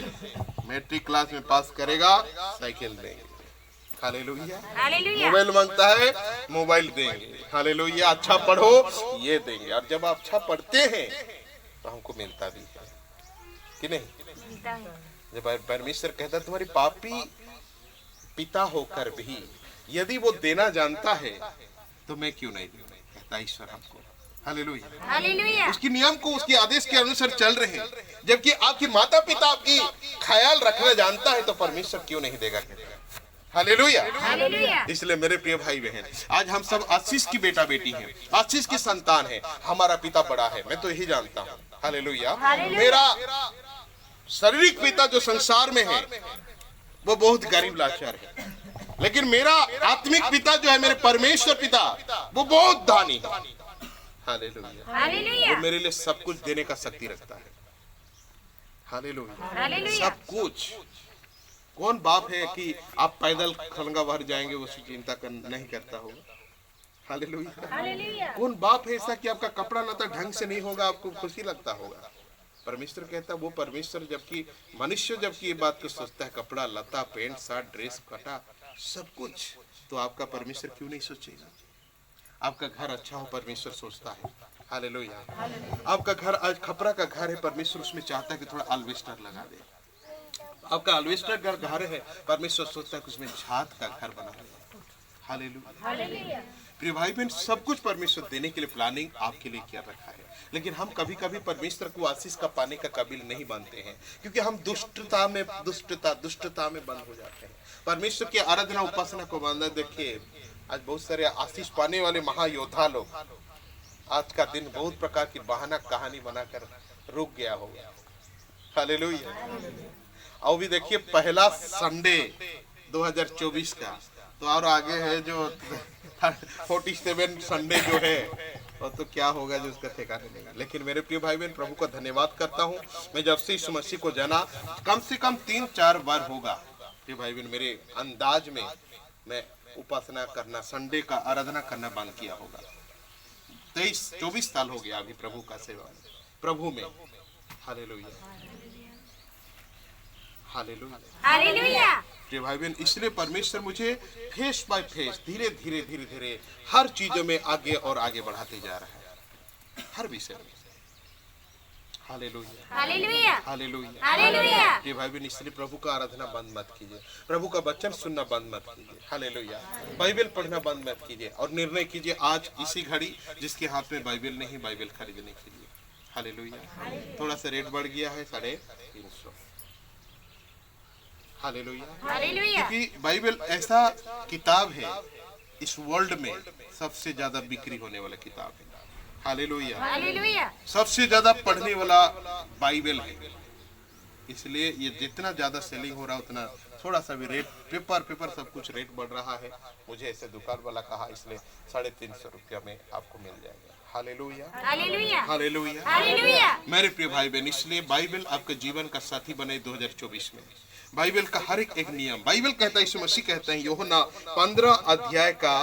मैट्रिक क्लास में पास करेगा साइकिल देंगे। हालेलुया। हालेलुया। मोबाइल मांगता है मोबाइल देंगे। हालेलुया। अच्छा पढ़ो ये देंगे। और जब आप अच्छा पढ़ते हैं तो हमको मिलता भी है कि नहीं? मिलता है। जब परमेश्वर कहता है तुम्हारी पापी पिता होकर भी यदि वो देना जानता है तो मैं क्यों नहीं दूं, कहता ईश्वर हमको। हालेलुया। हालेलुया। उसकी नियम को, उसके आदेश के अनुसार चल रहे हैं। जबकि आपकी माता पिता आपकी ख्याल रखना जानता है तो परमेश्वर क्यों नहीं देगा? हालेलुया। हालेलुया। इसलिए मेरे प्रिय भाई बहन आज हम सब आशीष की बेटा बेटी हैं, आशीष की संतान है। हमारा पिता बड़ा है, मैं तो यही जानता हूँ। हालेलुया। मेरा शारीरिक पिता जो संसार में है वो बहुत गरीब लाचार है, लेकिन मेरा आत्मिक पिता जो है, मेरे परमेश्वर पिता, वो बहुत धनी है। हालेलुया। हालेलुया। वो मेरे लिए सब कुछ देने का शक्ति रखता है। हालेलुया। हालेलुया। सब कुछ। कौन बाप है कि आप पैदल खलंगा भर जाएंगे उसकी चिंता नहीं करता होगा? हालेलुया। हालेलुया। कौन बाप है ऐसा कि आपका कपड़ा लता ढंग से नहीं होगा आपको खुशी लगता होगा? परमेश्वर कहता है वो परमेश्वर जबकि मनुष्य जबकि ये बात को सोचता है, कपड़ा लता पैंट शर्ट ड्रेस कटा सब कुछ, तो आपका परमेश्वर क्यों नहीं सोचेगा? आपका घर अच्छा हो परमेश्वर सोचता है। हालेलुया। आपका घर आज खपरा का घर है, परमेश्वर उसमें चाहता है कि थोड़ा अल्वेस्टर लगा दे। आपका अल्वेस्टर घर है, परमेश्वर सोचता है कि उसमें छात का घर बना दे। हालेलुया। प्रिय भाई बहन सब कुछ परमेश्वर देने के लिए प्लानिंग आपके लिए किया रखा है, लेकिन हम कभी कभी परमेश्वर को आशीष का पाने का काबिल नहीं बनते हैं, क्योंकि हम दुष्टता में बंद हो जाते हैं। परमेश्वर की आराधना उपासना को बंद। देखिए आज बहुत सारे आशीष पाने वाले महायोद्धा लोग आज का दिन बहुत प्रकार की बहाना कहानी बनाकर रुक गया होगा। हालेलुया। और भी देखिए पहला संडे 2024 का तो और आगे है जो 47 संडे जो है और तो क्या होगा जो उसका ठिकाने नहीं। लेकिन मेरे प्रिय भाई बहन प्रभु का धन्यवाद करता हूँ, मैं जब से यीशु मसीह को जाना कम से कम 3-4 बार होगा प्रिय भाई बहन मेरे अंदाज में मैं उपासना करना, संडे का आराधना करना बंद किया होगा। 23-24 साल हो गया अभी प्रभु का सेवा में। प्रभु में। Hallelujah, hallelujah. हालेलुया। प्रिय भाई बहन, इसलिए परमेश्वर मुझे फेस बाय फेस धीरे धीरे हर चीजों में आगे और आगे बढ़ाते जा रहा है, हर विषय में। Hallelujah, hallelujah. Hallelujah, hallelujah. प्रिय भाई बहन, इसलिए प्रभु का आराधना बंद मत कीजिए, प्रभु का वचन सुनना बंद मत कीजिए। हालेलुया, बाइबल पढ़ना बंद मत कीजिए और निर्णय कीजिए आज इसी घड़ी जिसके हाथ में बाइबल नहीं, बाइबल खरीदने के लिए। हालेलुया। थोड़ा सा रेट बढ़ गया है, 350। Hallelujah, hallelujah. क्योंकि बाइबल ऐसा किताब है, इस वर्ल्ड में सबसे ज्यादा बिक्री होने वाला किताब है। Hallelujah, hallelujah. सबसे ज्यादा पढ़ने वाला बाइबल है। इसलिए ये जितना ज्यादा सेलिंग हो रहा है उतना थोड़ा सा भी रेट, पेपर सब कुछ रेट बढ़ रहा है। मुझे ऐसे दुकान वाला कहा, इसलिए 350 रुपया में आपको मिल जाएगा। Hallelujah, hallelujah. Hallelujah, hallelujah. मेरे प्रिय भाई बहन, इसलिए बाइबल आपके जीवन का साथी बने 2024 में। बाइबल का हर एक नियम, बाइबल कहता है, यीशु मसीह कहते हैं, यूहन्ना 15 अध्याय का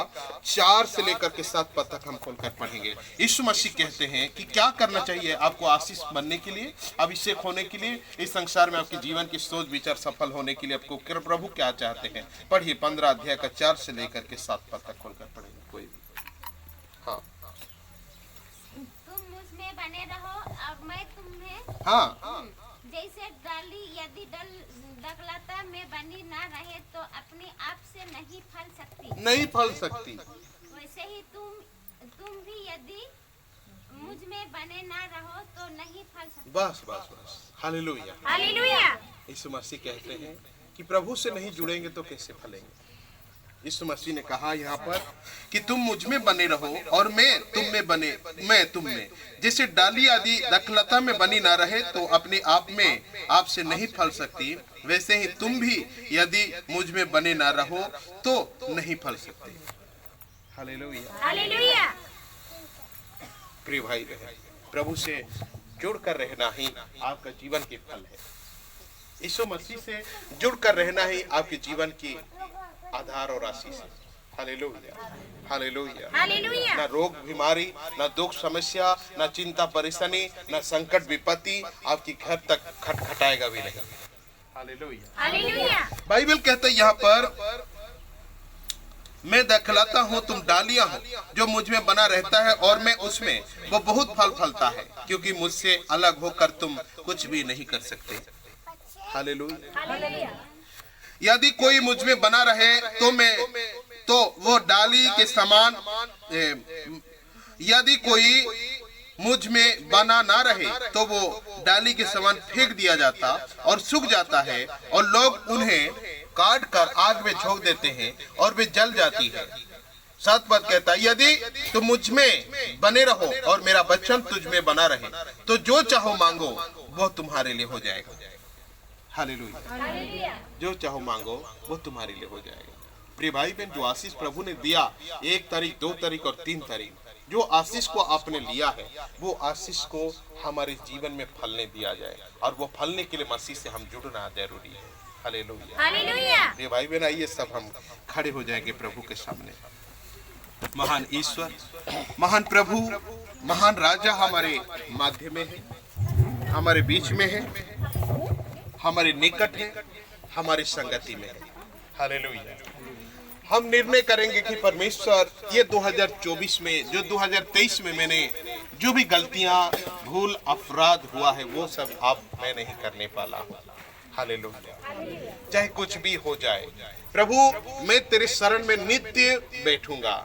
4 से लेकर के 7 पद तक हम खोलकर पढ़ेंगे। यीशु मसीह कहते हैं कि क्या करना चाहिए आपको आशीष बनने के लिए, अभिषेक होने के लिए, इस संसार में आपके जीवन की सोच विचार सफल होने के लिए आपको प्रभु क्या चाहते हैं। पढ़िए 15 अध्याय का 4 से लेकर के 7 पद तक खोलकर पढ़ेंगे कोई भी। हाँ, तुम मुझ में बने रहो और मैं तुम में। हाँ, जैसे डाली यदि डगलता में बनी ना रहे तो अपने आप से नहीं फल सकती, नहीं फल सकती, वैसे ही तुम भी यदि मुझ में बने ना रहो तो नहीं फल सकती। बस बस बस। हालेलुया। हालेलुया। यीशु मसीह कहते हैं कि प्रभु से नहीं जुड़ेंगे तो कैसे फलेंगे। यीशु मसीह ने कहा यहाँ पर कि तुम मुझ में बने रहो और मैं तुम में बने, मैं तुम में। जैसे डाली आदि दखलता में बनी ना रहे तो अपने आप में आपसे नहीं फल सकती, वैसे ही तुम भी यदि मुझ में बने ना रहो तो नहीं फल सकते। हालेलुया। हालेलुया। प्रिय भाई बहन, प्रभु से जुड़कर रहना ही आपका जीवन की फल है। यीशु मसीह से जुड़कर रहना ही आपके जीवन की आधार और आशीष है। Hallelujah, hallelujah. हालेलुया। ना रोग बीमारी, ना दुख समस्या, ना चिंता परेशानी, ना संकट विपत्ति आपकी घर तक खटखटाएगा भी नहीं। हालेलुया। हालेलुया। बाइबल कहता है यहाँ पर, मैं दखलाता हूँ तुम डालियां हो, जो मुझ में बना रहता है और मैं उसमें, वो बहुत फल फलता है, क्योंकि मुझसे अलग होकर तुम कुछ भी नहीं कर सकते। हालेलुया। हालेलुया। यदि कोई मुझ में बना रहे तो वो डाली के समान, यदि कोई मुझ में बना ना रहे तो वो डाली के समान फेंक दिया जाता और सूख जाता है, और लोग उन्हें काट कर आग में झोंक देते हैं और वे जल जाती है। 7 पद कहता है, यदि तुम मुझ में बने रहो और मेरा वचन तुझ में बना रहे तो जो चाहो मांगो वो तुम्हारे लिए हो जाएगा। हालेलुया। जो चाहो मांगो वो तुम्हारे लिए हो जाएगा। प्रिय भाई बहन, जो आशीष प्रभु ने दिया 1 तारीख 2 तारीख और 3 तारीख, जो आशीष को आपने लिया है वो आशीष को हमारे जीवन में फलने दिया जाए, और वो फलने के लिए मसीह से हम जुड़ना जरूरी है। हालेलुया। हालेलुया। प्रिय भाई बहन, आइए सब हम खड़े हो जाएंगे प्रभु के सामने। महान ईश्वर, महान प्रभु, महान राजा हमारे माध्य में है, हमारे बीच में है, हमारे निकट है, हमारी संगति में है। हालेलुया। हम निर्णय करेंगे कि परमेश्वर, ये 2024 में, जो 2023 में मैंने जो भी गलतियां, भूल, अपराध हुआ है वो सब अब मैं नहीं करने वाला हूँ। हालेलुया। चाहे कुछ भी हो जाए प्रभु, मैं तेरे शरण में नित्य बैठूंगा,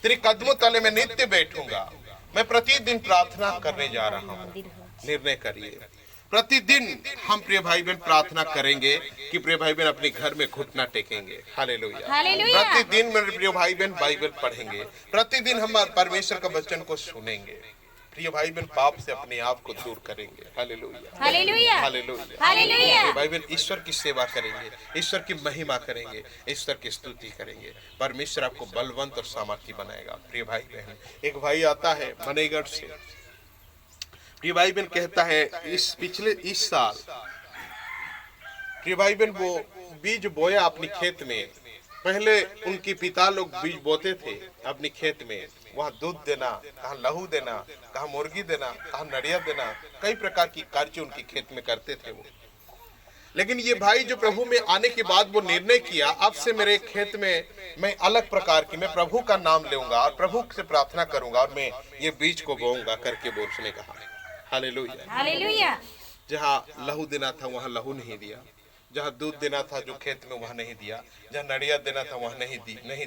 तेरे कदमों तले में नित्य बैठूंगा। मैं प्रतिदिन प्रार्थना करने जा रहा हूँ। निर्णय करिए, प्रतिदिन हम प्रिय भाई बहन प्रार्थना करेंगे कि प्रिय भाई बहन अपने घर में घुटना टेकेंगे। हालेलुया। हालेलुया। प्रतिदिन मेरे प्रिय भाई बहन बाइबल पढ़ेंगे, प्रतिदिन हम परमेश्वर का वचन को सुनेंगे। प्रिय भाई बहन पाप से अपने आप को दूर करेंगे। हालेलुया। हालेलुया। हालेलुया। हालेलुया। प्रिय भाई बहन ईश्वर की सेवा करेंगे, ईश्वर की महिमा करेंगे, ईश्वर की स्तुति करेंगे। परमेश्वर आपको बलवंत और सामर्थी बनाएगा। प्रिय भाई बहन, एक भाई आता है मनेगढ़ से, प्रिय भाई बहन कहता है इस साल प्रिय भाई बहन वो बीज बोया अपने खेत में, पहले उनके पिता लोग बीज बोते थे अपने खेत में, वहाँ दूध देना, कहाँ लहू देना, कहाँ मुर्गी देना, कहाँ नड़िया देना, कई प्रकार की कार्य उनके खेत में करते थे वो। लेकिन ये भाई जो प्रभु में आने के बाद वो निर्णय किया, अब से मेरे खेत में मैं अलग प्रकार की, मैं प्रभु का नाम लूंगा और प्रभु से प्रार्थना करूंगा और मैं ये बीज को बोऊंगा करके वो उसने कहा। हालेलुया। हालेलुया। जहाँ लहू देना था वहाँ लहू नहीं दिया, जहाँ दूध देना था जो खेत में वहाँ नहीं दिया, जहाँ नड़िया देना था वहाँ नहीं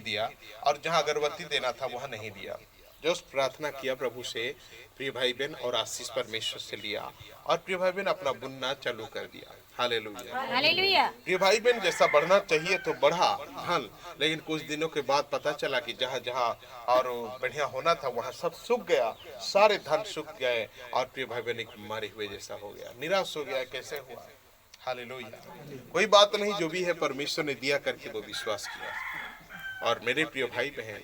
दिया, और जहाँ अगरबत्ती देना था वहाँ नहीं दिया। जो प्रार्थना किया प्रभु से, प्रिय भाई बहन, और आशीष परमेश्वर से लिया, और प्रिय भाई बहन अपना बुनना चालू कर दिया। हालेलुया। हालेलुया। प्रिय भाई बहन, जैसा बढ़ना चाहिए तो बढ़ा धन, लेकिन कुछ दिनों के बाद पता चला कि जहाँ जहाँ और बढ़िया होना था वहाँ सब सूख गया, सारे धन सूख गए, और प्रिय भाई बहन एक मारे हुए जैसा हो गया, निराश हो गया। कैसे हुआ? हालेलुया। कोई बात नहीं, जो भी है परमेश्वर ने दिया करके वो विश्वास किया। और मेरे प्रिय भाई बहन,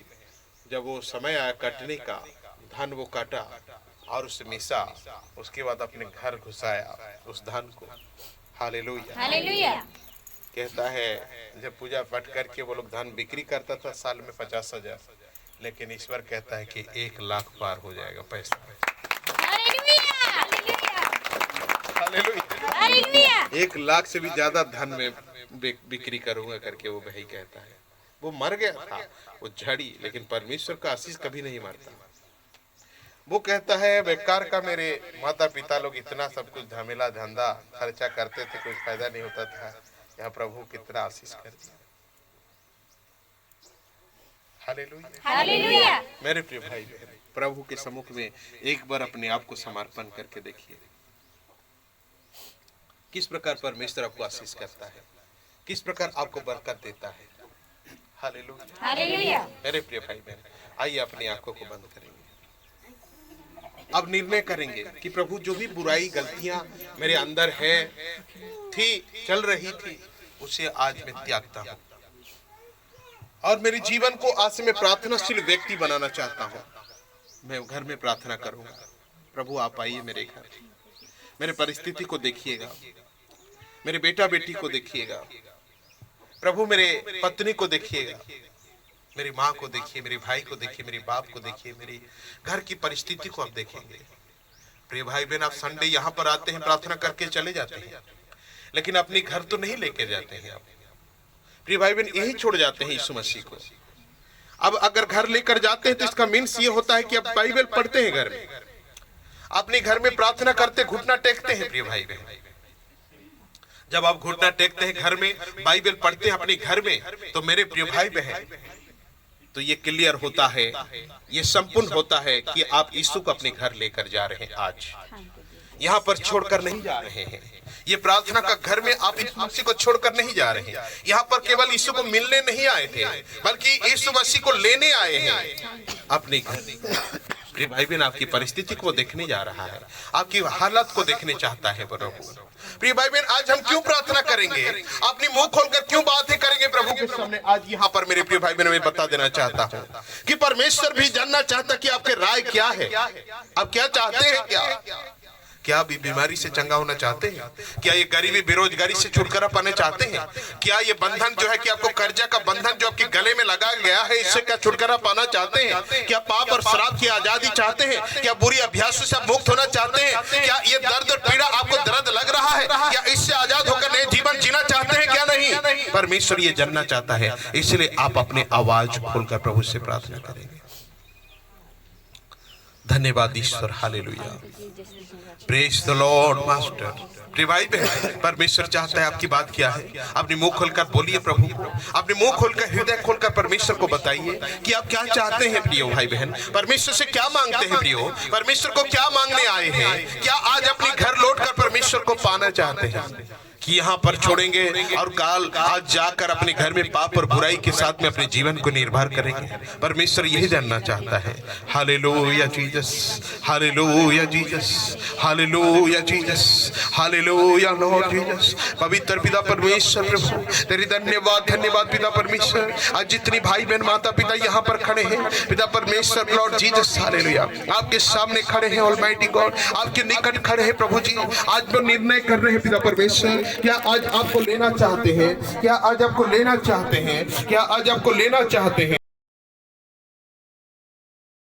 जब वो समय आया कटने का, धान वो काटा और उसे मिसा, उसके बाद अपने घर घुसाया उस धान को। हालेलुया। हालेलुया। कहता है जब पूजा पाठ करके वो लोग धान बिक्री करता था साल में 50,000, लेकिन ईश्वर कहता है कि 1 लाख पार हो जाएगा पैसा। हालेलुया। हालेलुया। हालेलुया। 1 लाख से भी ज्यादा धन में बिक्री करूंगा करके वो भाई कहता है। वो मर गया था, वो झड़ी, लेकिन परमेश्वर का आशीष कभी नहीं मरता। वो कहता है बेकार का, मेरे माता पिता लोग इतना सब कुछ झमेला धंधा खर्चा करते थे, कुछ फायदा नहीं होता था, यहाँ प्रभु कितना आशीष कर दिया। हालेलुया। हालेलुया। मेरे प्रिय भाई बहन, प्रभु के सम्मुख में एक बार अपने आप को समर्पण करके देखिए, किस प्रकार परमेश्वर आपको आशीष करता है, किस प्रकार आपको बरकत देता है। हालेलुया। हालेलुया। मेरे प्रिय भाई बहन, आइए अपनी आंखों को बंद करेंगे। अब निर्णय करेंगे कि प्रभु जो भी बुराई गलतियां मेरे अंदर है थी, चल रही थी, उसे आज मैं त्यागता हूँ और मेरे जीवन को आज से मैं प्रार्थनाशील व्यक्ति बनाना चाहता हूँ। मैं घर में प्रार्थना करूंगा, प्रभु आप आइए मेरे घर, मेरे परिस्थिति को देखिएगा, मेरे बेटा बेटी को देखिएगा, प्रभु मेरे पत्नी को देखिएगा, मेरी माँ को देखिए, मेरे भाई को देखिए, मेरे बाप को देखिए, मेरी घर की परिस्थिति को आप देखेंगे। प्रिय भाई बहन, आप संडे यहाँ पर आते हैं, प्रार्थना करके चले जाते हैं, लेकिन अपने घर तो नहीं लेकर जाते हैं आप। प्रिय भाई बहन, यही छोड़ जाते हैं यीशु मसीह को। अब अगर घर लेकर जाते हैं तो इसका मीन्स ये होता है कि आप बाइबल पढ़ते हैं घर में, अपने घर में प्रार्थना करते, घुटना टेकते हैं। प्रिय भाई बहन, जब आप घुटना टेकते हैं घर में, बाइबल पढ़ते हैं अपने घर में, तो मेरे प्रिय भाई बहन, तो ये क्लियर होता है, ये संपूर्ण होता है कि आप यीशु को अपने घर लेकर जा रहे हैं। आज यहाँ पर छोड़कर नहीं जा रहे हैं। ये प्रार्थना का घर में आप यीशु मसीह को छोड़कर नहीं जा रहे हैं। यहाँ पर केवल यीशु को मिलने नहीं आए थे, बल्कि यीशु मसीह को लेने आए हैं अपने घर। प्रिय भाई बहन, आपकी परिस्थिति को देखने जा रहा है, आपकी हालत को देखने चाहता है प्रभु। प्रिय भाई बहन, आज हम क्यों प्रार्थना करेंगे, अपनी मुंह खोलकर क्यों बातें करेंगे प्रभु के सामने? आज यहाँ पर मेरे प्रिय भाई बहन, मैं बता देना चाहता हूँ कि परमेश्वर भी जानना चाहता कि आपके राय क्या है, आप क्या चाहते हैं। क्या आप बीमारी से चंगा होना चाहते हैं? क्या ये गरीबी बेरोजगारी से छुटकारा पाने चाहते हैं? क्या ये बंधन जो है कि आपको कर्जा का बंधन जो आपके गले में लगा गया है, इससे क्या छुटकारा पाना चाहते हैं? क्या पाप और शराब की आजादी चाहते हैं? क्या बुरी अभ्यासों से मुक्त होना चाहते हैं? क्या ये दर्द और पीड़ा आपको दर्द लग रहा है? क्या इससे आजाद होकर नए जीवन जीना चाहते हैं? क्या नहीं? परमेश्वर ये जानना चाहता है, इसलिए आप अपने आवाज खोलकर प्रभु से प्रार्थना करेंगे। धन्यवाद ईश्वर। Hallelujah. Praise the lord master. प्रिय भाई बहन, परमेश्वर चाहता है आपकी बात क्या है, अपनी मुंह खोलकर बोलिए प्रभु को, अपने मुंह खोलकर, हृदय खोलकर परमेश्वर को बताइए कि आप क्या चाहते हैं। प्रियो भाई बहन, परमेश्वर से क्या मांगते हैं? प्रियो, परमेश्वर को क्या मांगने आए हैं? क्या आज अपने घर लौटकर परमेश्वर को पाना चाहते हैं कि यहाँ पर छोड़ेंगे और काल आज जाकर अपने घर में पाप और बुराई के साथ में अपने जीवन को निर्भर करेंगे? परमेश्वर यही जानना चाहता है। Hallelujah Jesus, hallelujah Jesus, hallelujah Jesus, hallelujah Lord Jesus. पवित्र पिता परमेश्वर प्रभु, तेरी धन्यवाद, धन्यवाद पिता परमेश्वर। आज जितनी भाई बहन माता पिता यहाँ पर खड़े हैं पिता परमेश्वर लॉर्ड जीसस, हालेलुया, आपके सामने खड़े हैं ऑलमाइटी गॉड, आपके निकट खड़े हैं प्रभु जी। आज वो निर्णय कर रहे हैं पिता परमेश्वर क्या आज आपको लेना चाहते हैं? क्या आज आपको लेना चाहते हैं? क्या आज आपको लेना चाहते हैं?